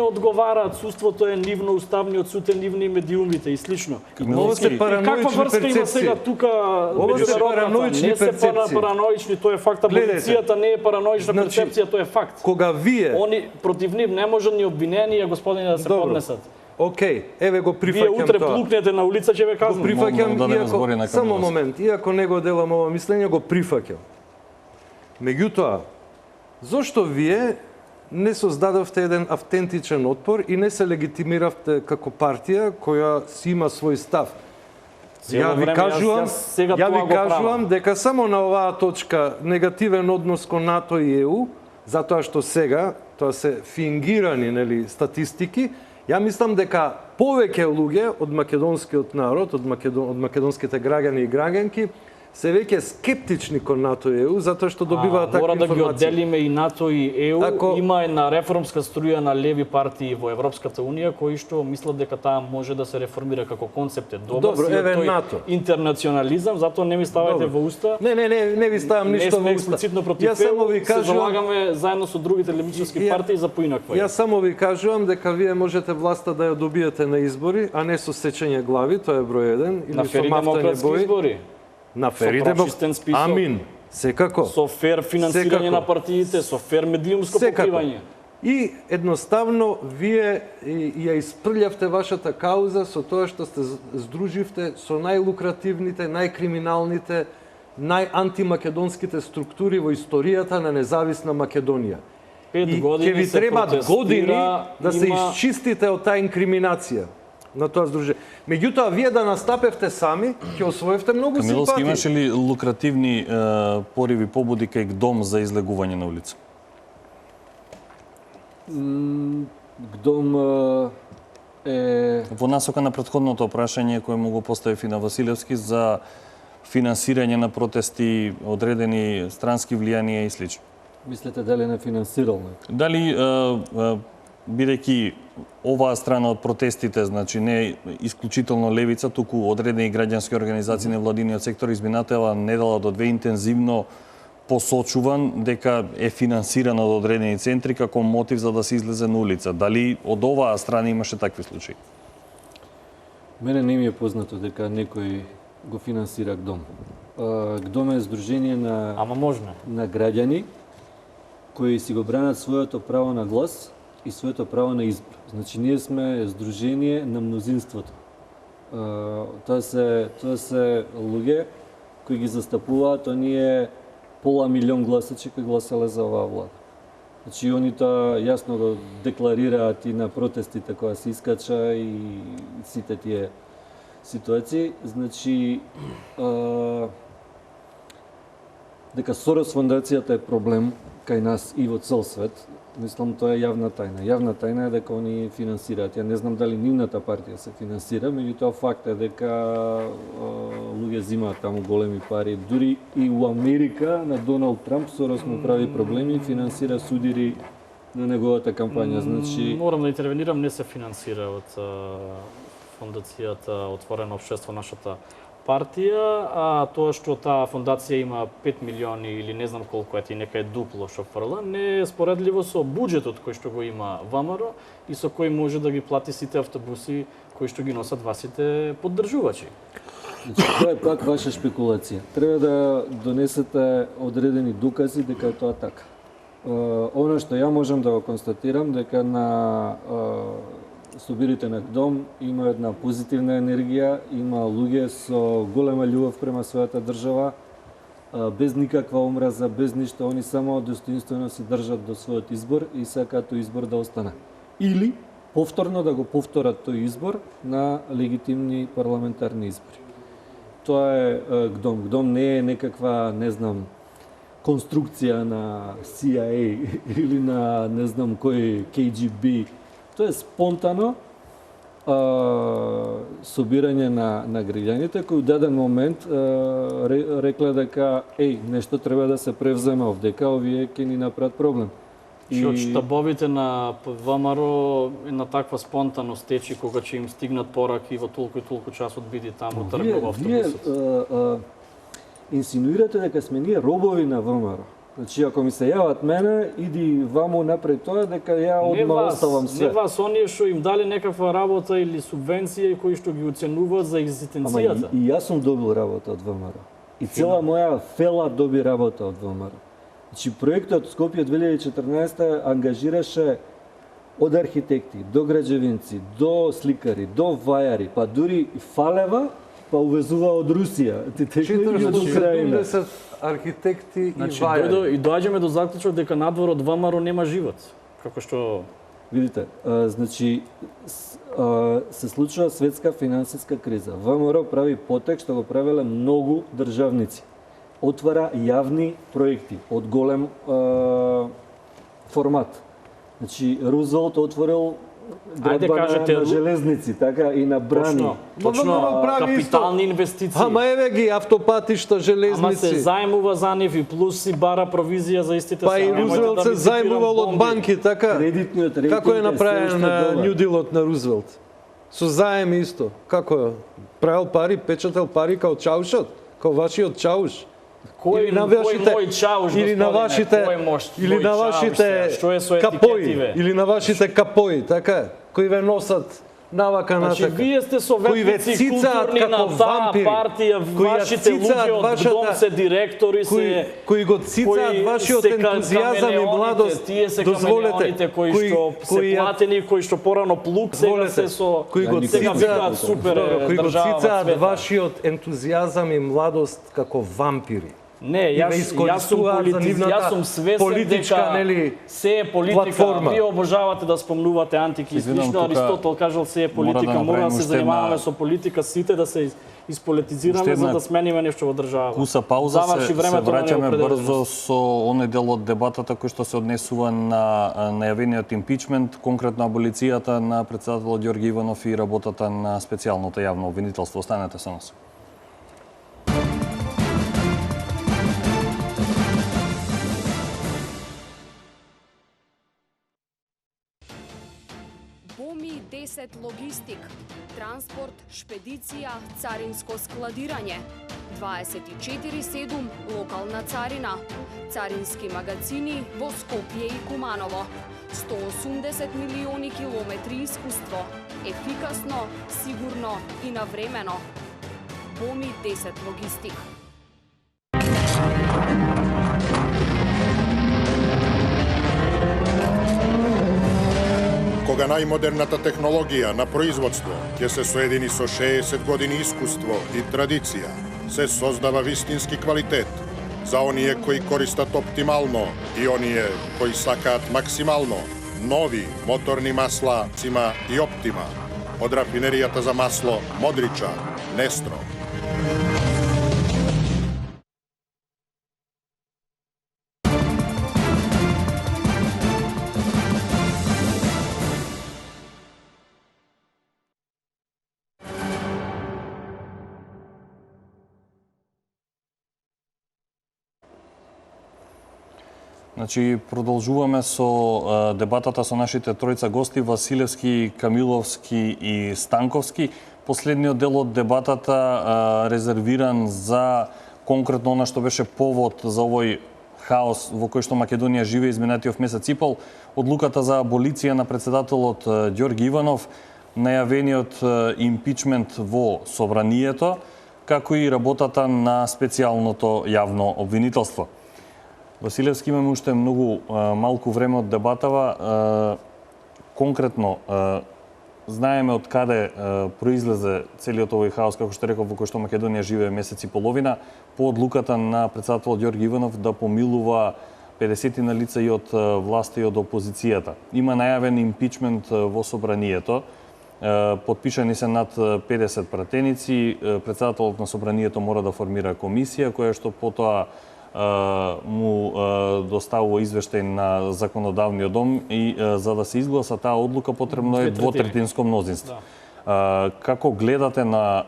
одговараат, судството е нивно, уставниот суд е нивни, медиумите и слично. Ова се параноични каква врска има сега перцепции. тука Ова се параноични Не се перцепции. параноични, тоа е факт, полицијата не е параноична Значи, перцепција, тоа е факт. Кога вие... Они против нив не може ни обвиненија, господине, да се Добро. поднесат. Океј, еве го Вие прифаќам утре тоа. плукнете на улица, ќе ве Го казнам. прифаќам, да не збори на само камера. момент, иако не го делам ова мислење, го прифаќам. Меѓутоа, зошто вие не создадовте еден автентичен отпор и не се легитимиравте како партија која си има свој став? Цело време, јас сега ја тоа ви го кажувам правам. дека само на оваа точка негативен однос кон НАТО и ЕУ, затоа што сега тоа се фингирани, нели, статистики, ја мислам дека повеќе луѓе од македонскиот народ, од македонските граѓани и граѓанки, се веќе скептични кон НАТО и ЕУ, затоа што добиваат такви Мора да ги информации. одделиме и НАТО и ЕУ. Ако- Има една реформска струја на леви партии во Европската Унија кои што мислат дека таа може да се реформира како концепт. Е добар, Добро, си е еве тој НАТО. интернационализам, затоа не ми ставајте Добро. во уста. Не ви ставам Не ништо сме во уста. експлицитно против Јас само ви ЕУ, се кажувам, залагаме заедно со другите левичарски Ја- партии за поинаква. Јас само ви кажувам дека вие можете власта да ја добиете на избори, а не со сечење глави, тоа е број 1, или на со фери мафтање демократски бои. избори. На фери Со прошистен список. Амин. Секако. Со фер финансирање Секако. на партиите, со фер медиумско Секако. покривање. И едноставно вие ја испрлјавте вашата кауза со тоа што сте здруживте со најлукративните, најкриминалните, најантимакедонските структури во историјата на независна Македонија. 5 И ќе години ви се требаат протестира, години да се има- исчистите од таа инкриминација на тоа здружение. Меѓутоа, вие да настапевте сами, ќе освоевте многу Камиловски, симпатии. имаше ли лукративни пориви, побуди кај ГДОМ за излегување на улица? ГДОМ е Во насока на претходното прашање кое му го постави Фина Василевски за финансирање на протести, одредени странски влијанија и слично. мислете дали не финансирал некој? Дали, бидејќи оваа страна од протестите, значи не исклучително левица, туку одредени граѓански организации, невладиниот сектор изминатава недела до две интензивно посочуван дека е финансиран од одредени центри како мотив за да се излезе на улица. Дали од оваа страна имаше такви случаи? Мене не ми е познато дека некој го финансира ГДОМ. ГДОМ е здружение Ама можна. на граѓани кои си го бранат своето право на глас и своето право на избор. Значи, ние сме здружение на мнозинството. Тоа се луѓе кои ги застапуваат оние пола милион гласачи кои гласале за оваа влада. Значи, они тоа јасно го декларираат и на протестите која се искача и сите тие ситуации. Значи, дека Сорос фондацијата е проблем кај нас и во цел свет, мислам тоа е јавна тајна. Јавна тајна е дека они финансираат. Ја не знам дали нивната партија се финансира, меѓутоа факт е дека луѓе земаат таму големи пари. Дури и у Америка на Доналд Трамп Сорос му прави проблеми и финансира судири на неговата кампања. Значи, Морам да интервенирам, не се финансира од фондацијата Отворено општество, нашата партија, а тоа што таа фондација има 5 милиони или не знам колку е, нека е дупло што фрла, не е споредливо со буџетот кој што го има ВМРО и со кој може да ги плати сите автобуси кои што ги носат вашите поддржувачи. Значи, тоа е пак ваша шпекулација. Треба да донесете одредени докази дека е тоа така. Оно што ја можам да го констатирам дека на собирите на ГДОМ има една позитивна енергија, има луѓе со голема љубов према својата држава, без никаква омраза, без ништо, они само достоинствено се држат до својот избор и сакаат тој избор да остане. Или повторно да го повторат тој избор на легитимни парламентарни избори. Тоа е ГДОМ. ГДОМ не е некаква, не знам, конструкција на CIA или на не знам кој KGB. Тоа е спонтано собирање на граѓаните кои у даден момент рекле дека нешто треба да се превземе овдека, овие ќе ни направат проблем. И од штабовите на ВМРО на таква спонтаност тече кога ќе им стигнат пораки во толку и толку часот биди таму тргнува автобусот. Вие инсинуирате дека сме ние робови на ВМРО. Значи, ако ми се јават мене, иди ваму напред тоа, дека ја одма оставам се. Не вас, оние што им дали некаква работа или субвенција и кои што ги оценуваат за екзистенцијата. Ама и јас сум добил работа од ВМРО. И цела моја фела доби работа од ВМРО. Значи, проектот Скопје 2014 ангажираше од архитекти, до граđевинци, до сликари, до вајари, па дури фалева, па увезува од Русија. 40 архитекти и вајари. И доаѓаме до заклучок дека надвор од ВМРО нема живот. Како што... Видите, значи, се случува светска финансиска криза. ВМРО прави потек што го правеле многу државници. Отвара јавни проекти од голем формат. Значи, Рузвелт отворил градба на железници, така и на брани. Точно капитални инвестиции. Ама еве ги автопатишта, железници. Ама се заемува за нив и плюс си бара провизија за истите. Па и Рузвелт се заемувал од банки, така? Кредитниот рейтинг. Како е направен Нью Дилот на Рузвелт? Со заем исто. Како е? Правил пари, печател пари као Чаушот, као вашиот Чауш. Кој мој Чауш, или на вашите што е со капои, етикетиве? или на вашите капои, така, кои ве носат навака Значи, натака. вие сте советници културни на таа партија, вашите луѓе од ГДОМ се директори, кои го цицаат вашиот ентузијазам и младост. Тие се камелеоните кои што се платени, кои што порано плук, сега се со... Кои го цицаат супер кои го држава цицаат света. вашиот ентузијазам и младост како вампири. Не, јас сум свесен дека се е политика. платформа. Вие обожавате да спомнувате антики и слично. Аристотел кажал се е политика. Мора да се занимаваме со политика, сите да се ispolitizirаме за да смениме нешто во држава. Куса пауза, се враќаме брзо со оној дел од дебатата кој што се однесува на најавениот импичмент, конкретно аболицијата на председателот Ѓорги Иванов и работата на специјалното јавно обвинителство. Останете со нас. БОМИ 10 логистик, транспорт, шпедиција, царинско складирање, 24/7 локална царина, царински магазини во Скопје и Куманово, 180 милиони километри искуство, ефикасно, сигурно и навремено. БОМИ 10 логистик. Кога најмодерната технологија на производство ќе се соедини со 60 години искуство и традиција, се создава вистински квалитет за оние кои користат оптимално и оние кои сакаат максимално. Нови моторни масла Цима и Оптима од рафинеријата за масло Модрича, Нестро. Значи, продолжуваме со дебатата со нашите тројца гости, Василевски, Камиловски и Станковски. Последниот дел од дебатата резервиран за конкретно она што беше повод за овој хаос во кој што Македонија живее изминатиот месец и пол, одлуката за аболиција на председателот Ѓорги Иванов, најавениот импичмент во собранието, како и работата на специјалното јавно обвинителство. Василевски, имаме уште многу малку време од дебатава. Конкретно, знаеме од каде произлезе целиот овој хаос, како што реков, во кој што Македонија живее месец и половина, по одлуката на председателот Ѓорги Иванов да помилува 50 на лица и од власта и од опозицијата. Има најавен импичмент во собранието. Подпишани се над 50 пратеници. Председателот на собранието мора да формира комисија која што потоа му доставува извештај на законодавниот дом и за да се изгласа таа одлука потребно е двотретинско мнозинство. Како гледате на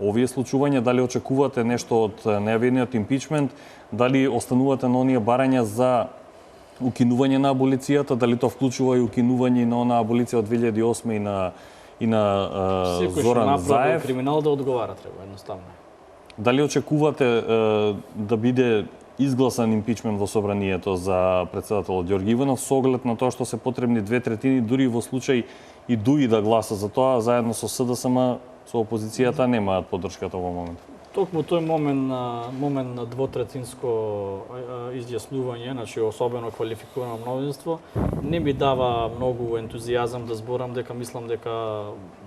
овие случувања? Дали очекувате нешто од најавениот импичмент? Дали останувате на оние барања за укинување на аболицијата? Дали тоа вклучува и укинување на онаа аболиција од 2008 и на Зоран Заев? Секој криминал да одговара треба, едноставно. Дали очекувате да биде изгласан импичмент во собранието за председателот Ѓорги Иванов со оглед на тоа што се потребни 2/3, дури во случај и ДУИ да гласа за тоа, заедно со СДСМ, со опозицијата немаат поддршката во момент? Токму тој момент на двотретинско изјаснување, значи особено квалификувано мнозинство, не ми дава многу ентузијазам да зборам дека мислам дека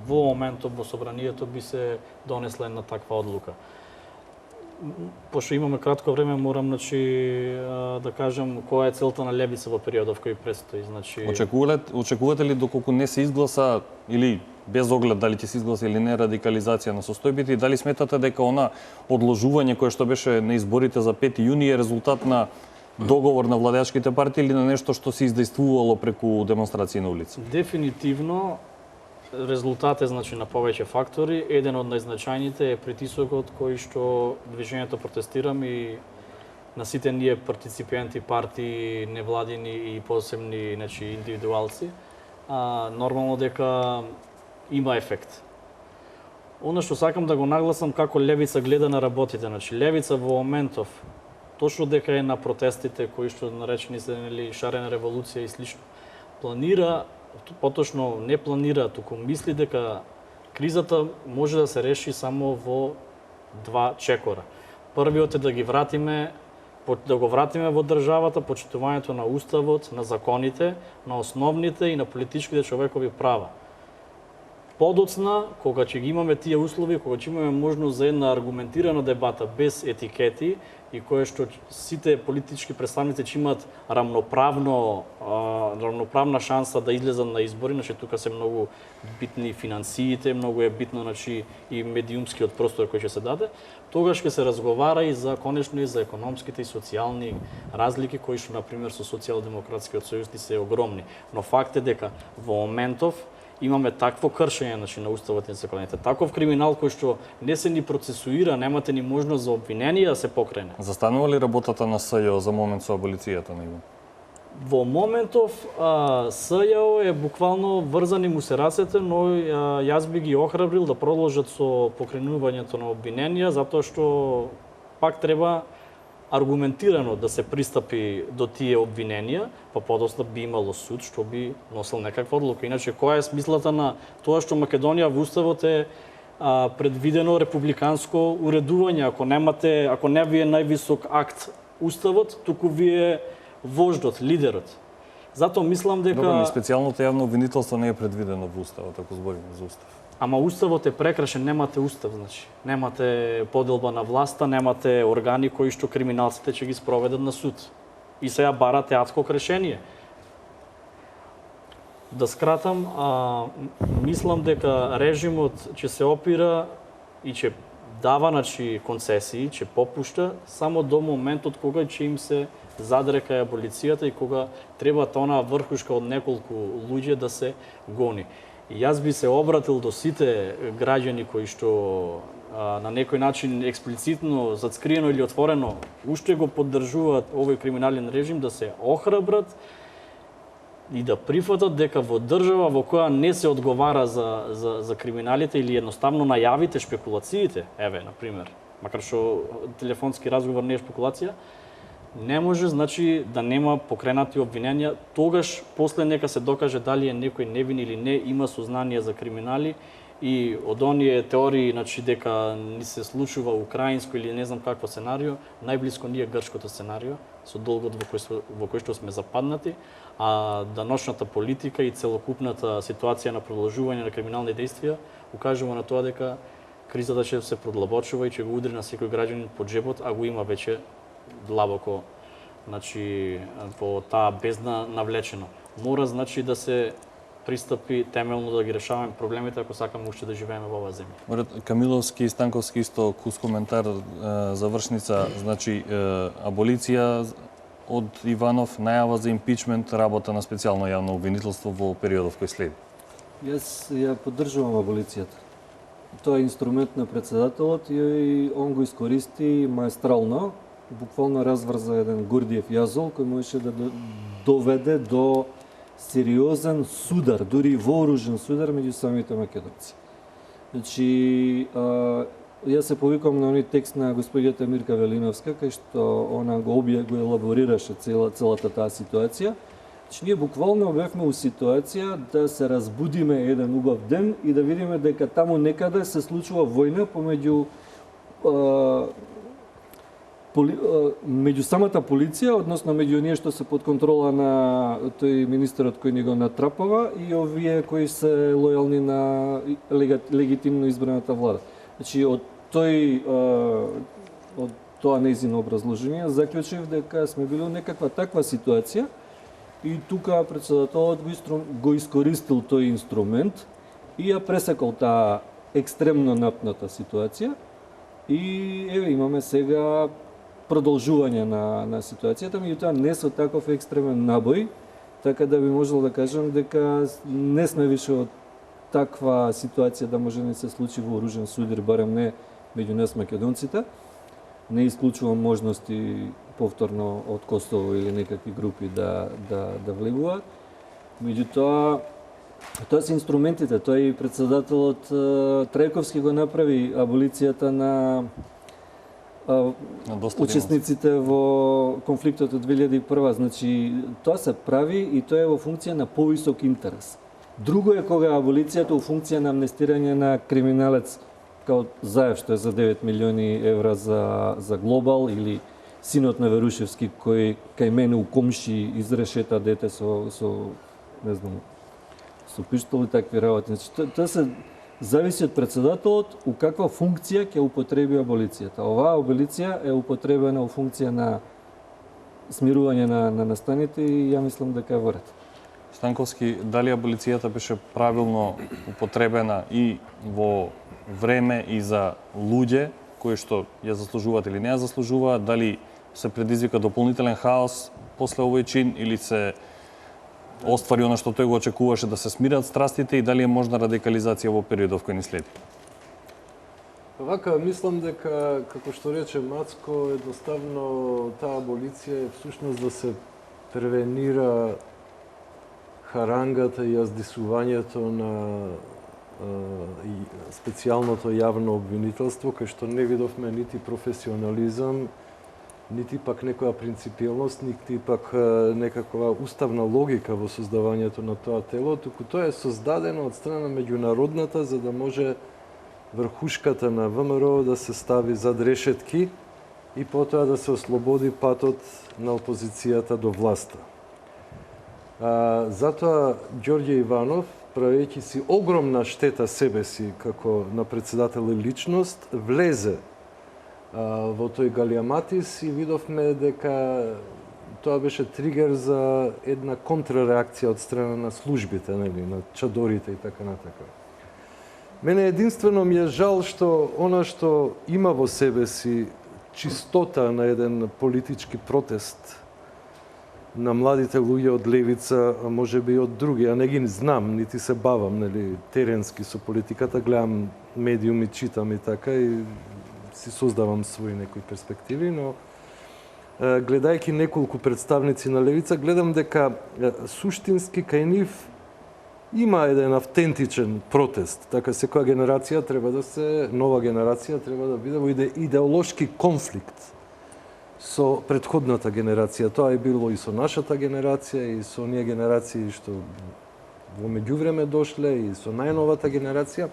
во моментот во собранието би се донесла една таква одлука. Пошто имаме кратко време, морам да кажам која е целта на левица во периодов кој предстои. Значи Очекувате ли доколку не се изгласа или без оглед дали ќе се изгласа или не радикализација на состојбите и дали сметате дека она одложување кое што беше на изборите за 5 јуни е резултат на договор на владеачките партии или на нешто што се издействувало преку демонстрации на улица? Дефинитивно резултат е значи на повеќе фактори. Еден од најзначајните е притисокот кој што движењето протестирам и на сите ние партиципенти, партии, невладини и посебни значи индивидуалци. Нормално дека има ефект. Она што сакам да го нагласам како левица гледа на работите. Значи левица во моментов точно дека е на протестите кои што наречени се нели шарена револуција и слично. Планира, поточно не планира, туку мисли дека кризата може да се реши само во два чекора. Првиот е да ги вратиме да го вратиме во државата почитувањето на уставот, на законите, на основните и на политичките човекови права. Подоцна, кога ќе ги имаме тие услови, кога ќе имаме можност за една аргументирана дебата без етикети и кое што сите политички представници ќе имаат рамноправна шанса да излезат на избори, значи тука се многу битни финансиите, многу е битно значи и медиумскиот простор кој ќе се даде, тогаш ќе се разговара и за конечно и за економските и социјални разлики кои што на пример со социјалдемократскиот сојуз се огромни. Но факт е дека во моментов имаме такво кршење значи, на уставот и законите, таков криминал кој што не се ни процесуира, немате ни можност за обвинение да се покрене. Застанува ли работата на СЈО за момент со аболицијата на него? Во моментов СЈО е буквално врзани му се рацете, но јас би ги охрабрил да продолжат со покренувањето на обвиненија, затоа што пак треба аргументирано да се пристапи до тие обвиненија, па подоцна би имало суд што би носил некаква одлука. Иначе, која е смислата на тоа што Македонија во уставот е предвидено републиканско уредување? Ако не ви е највисок акт уставот, туку ви е вождот, лидерот. Затоа мислам дека... Добро, специјалното јавно обвинителство не е предвидено во уставот, ако збориме за устав. Ама уставот е прекрашен, немате устав, значи. Немате поделба на власта, немате органи кои што криминалците ќе ги спроведат на суд. И сега барате адхок решение. Да скратам, мислам дека режимот ќе се опира и ќе дава значи концесии, ќе попушта само до моментот кога ќе им се задрека аболицијата и кога треба тона врхушка од неколку луѓе да се гони. И јас би се обратил до сите граѓани кои што на некој начин експлицитно, зацкриено или отворено уште го поддржуваат овој криминален режим да се охрабрат и да прифатат дека во држава во која не се одговара за криминалите или едноставно најавите, шпекулациите, еве, на пример, макар што телефонски разговор не е шпекулација, не може, значи, да нема покренати обвиненија, тогаш после нека се докаже дали е некој невин или не, има сознание за криминали и од оние теории, значи, дека ни се случува украинско или не знам какво сценарио, најблиско ни е грчкото сценарио, со долгот во кој што сме западнати, а даношната политика и целокупната ситуација на продолжување на криминални действија укажува на тоа дека кризата ќе се продлабочува и ќе го удри на секој граѓанин по джебот, а го има веќе длабоко значи во таа бездна навлечено. Мора значи да се пристапи темелно да ги решаваме проблемите ако сакаме уште да живееме во оваа земја. Камиловски и Станковски исто кус коментар завршница, значи аболиција од Иванов, најава за импичмент, работа на специјално јавно обвинителство во периодов кој следи. Јас ја поддржувам аболицијата. Тоа е инструмент на председателот и он го искористи маестрално, буквално разврза еден Гурдиев јазол кој можеше да доведе до сериозен судар, дури и вооружен судар меѓу самите македонци. Значи, јас се повикам на оној текст на господјата Мирка Велиновска, кај што она го елаборираше целата таа ситуација. Значи, ние буквално бевме у ситуација да се разбудиме еден убав ден и да видиме дека таму некаде се случува војна помеѓу меѓу самата полиција, односно меѓу оние што се под контрола на тој министерот кој ни го натрапава и овие кои се лојални на легитимно избраната влада. Значи, од тоа нејзино образложение заклучив дека сме били во некаква таква ситуација и тука председателот го искористил тој инструмент и ја пресекол таа екстремно напната ситуација и еве имаме сега продолжување на ситуацијата, меѓутоа не со таков екстремен набој, така да би можел да кажам дека не сме више од таква ситуација да може да се случи вооружен судар, барем не меѓу нас македонците. Не исклучувам можности повторно од Косово или некакви групи да влегуваат. Меѓутоа, тоа се инструментите. Тој председателот Трајковски го направи аболицијата на учесниците во конфликтот од 2001. Значи, тоа се прави и тоа е во функција на повисок интерес. Друго е кога аболицијата е во функција на амнестирање на криминалец као Заев, што е за 9 милиони евра за Глобал, или синот на Верушевски кој кај мене у комши изрешета дете со не знам, со пиштол и такви работи. Значи, тоа се зависи од председателот у каква функција ќе употреби аболицијата. Оваа аболиција е употребена у функција на смирување на настаните и ја мислам дека е во ред. Станковски, дали аболицијата беше правилно употребена и во време и за луѓе кои што ја заслужуваат или не ја заслужуваат, дали се предизвика дополнителен хаос после овој чин или се оствари она што тој го очекуваше да се смират страстите и дали е можна радикализација во периодов кој ни следи? Вака, мислам дека, како што рече Мацко, едноставно таа аболиција е всушност да се превенира харангата и јаздисувањето на специјалното јавно обвинителство, кај што не видовме нити професионализам, нити пак некоја принципиелност, нити пак некаква уставна логика во создавањето на тоа тело, туку тоа е создадено од страна меѓународната за да може врхушката на ВМРО да се стави зад решетки и потоа да се ослободи патот на опозицијата до власта. Затоа Ѓорѓе Иванов, правејќи си огромна штета себе си како на председател и личност, влезе во тој галијаматис и видовме дека тоа беше тригер за една контрареакција од страна на службите, на чадорите и така натака. Мене единствено ми е жал што она што има во себе си чистота на еден политички протест на младите луѓе од левица, а може би и од други, а не ги знам, нити се бавам, теренски со политиката, гледам медиуми, читам и така и си создавам своји некои перспективи, но гледајќи неколку представници на левица, гледам дека суштински кај нив има еден автентичен протест. Така секоја генерација треба да се, нова генерација треба да биде во идеолошки конфликт со претходната генерација. Тоа е било и со нашата генерација, и со оние генерации што во меѓувреме дошле, и со најновата генерација.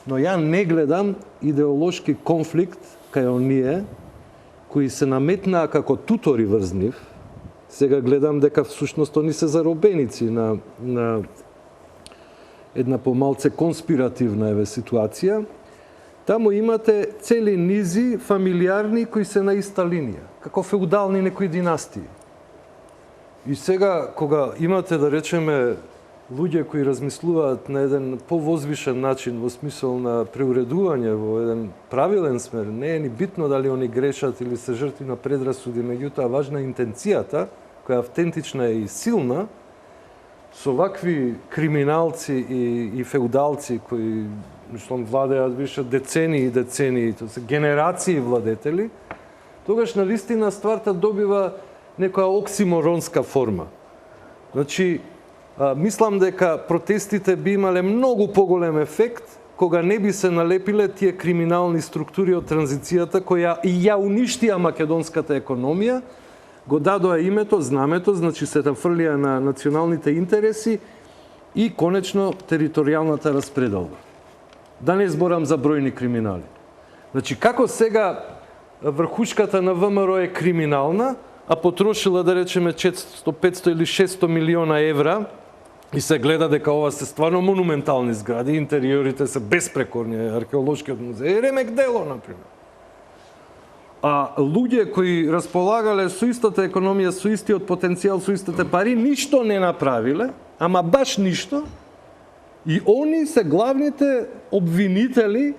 Но ја не гледам идеолошки конфликт кај оние кои се наметнаа како тутори врз нив. Сега гледам дека всушност они се заробеници на една помалце конспиративна ситуација. Таму имате цели низи фамилиарни кои се на иста линија, како феудални некои династии. И сега, кога имате, да речеме, луѓе кои размислуваат на еден повозвишен начин, во смисол на преуредување, во еден правилен смер, не е ни битно дали они грешат или се жртви на предрасуди, меѓутоа важна е интенцијата, која автентична е и силна, со вакви криминалци и феудалци кои, мислам, владеат више децении и децении, тоа се генерации владетели, тогаш на вистина стварта добива некоја оксиморонска форма. Значи, мислам дека протестите би имале многу поголем ефект кога не би се налепиле тие криминални структури од транзицијата која и ја уништија македонската економија, го дадоа името, знамето, значи се нафрлија на националните интереси и конечно територијалната распределба. Да не зборам за бројни криминали. Значи, како сега врхушката на ВМРО е криминална, а потрошила, да речеме, 400, 500 или 600 милиона евра, и се гледа дека ова се стварно монументални згради, интериорите се безпрекорни, археолошкиот музеј, ремек дело, например. А луѓе кои располагале со истата економија, со истиот потенцијал, со истите пари, ништо не направиле, ама баш ништо, и они се главните обвинители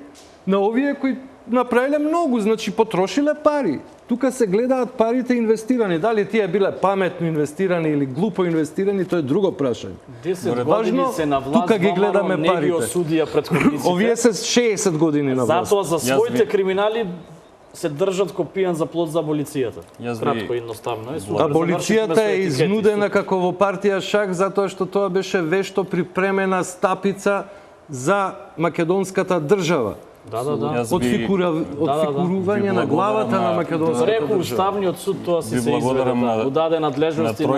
на овие кои направиле многу, значи потрошиле пари. Тука се гледаат парите инвестирани. Дали тие биле паметно инвестирани или глупо инвестирани, тоа е друго прашање. 10 години се на власт, тука ги гледаме не ги парите. осудија претходниците. Овие се 60 години на власт. Затоа за своите криминали се држат ко пијан за плод за аболицијата. Кратко и едноставно е. Аболицијата е изнудена како во партија Шак затоа што тоа беше вешто припремена стапица за македонската држава. Од фигурување на главата на македонската Реку држава. Уставниот суд тоа се изведе. Удаде надлежности на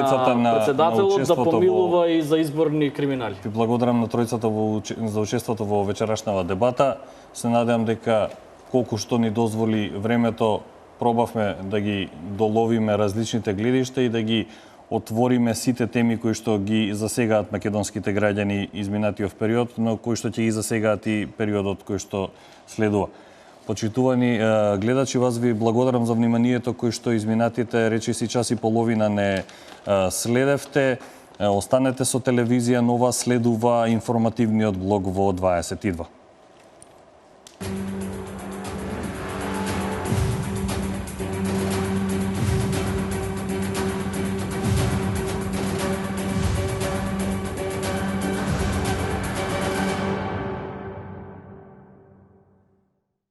председателот да помилува и за изборни криминали. Ви благодарам на тројцата за учеството во вечерашнава дебата. Се надевам дека колку што ни дозволи времето, пробавме да ги доловиме различните гледишта и да ги отвориме сите теми кои што ги засегаат македонските граѓани изминатиот период, но кои што ќе ги засегаат и периодот кој што следува. Почитувани гледачи, вас ви благодарам за вниманието кој што изминатите речиси час и половина не следевте. Останете со телевизија Нова, следува информативниот блог во 22.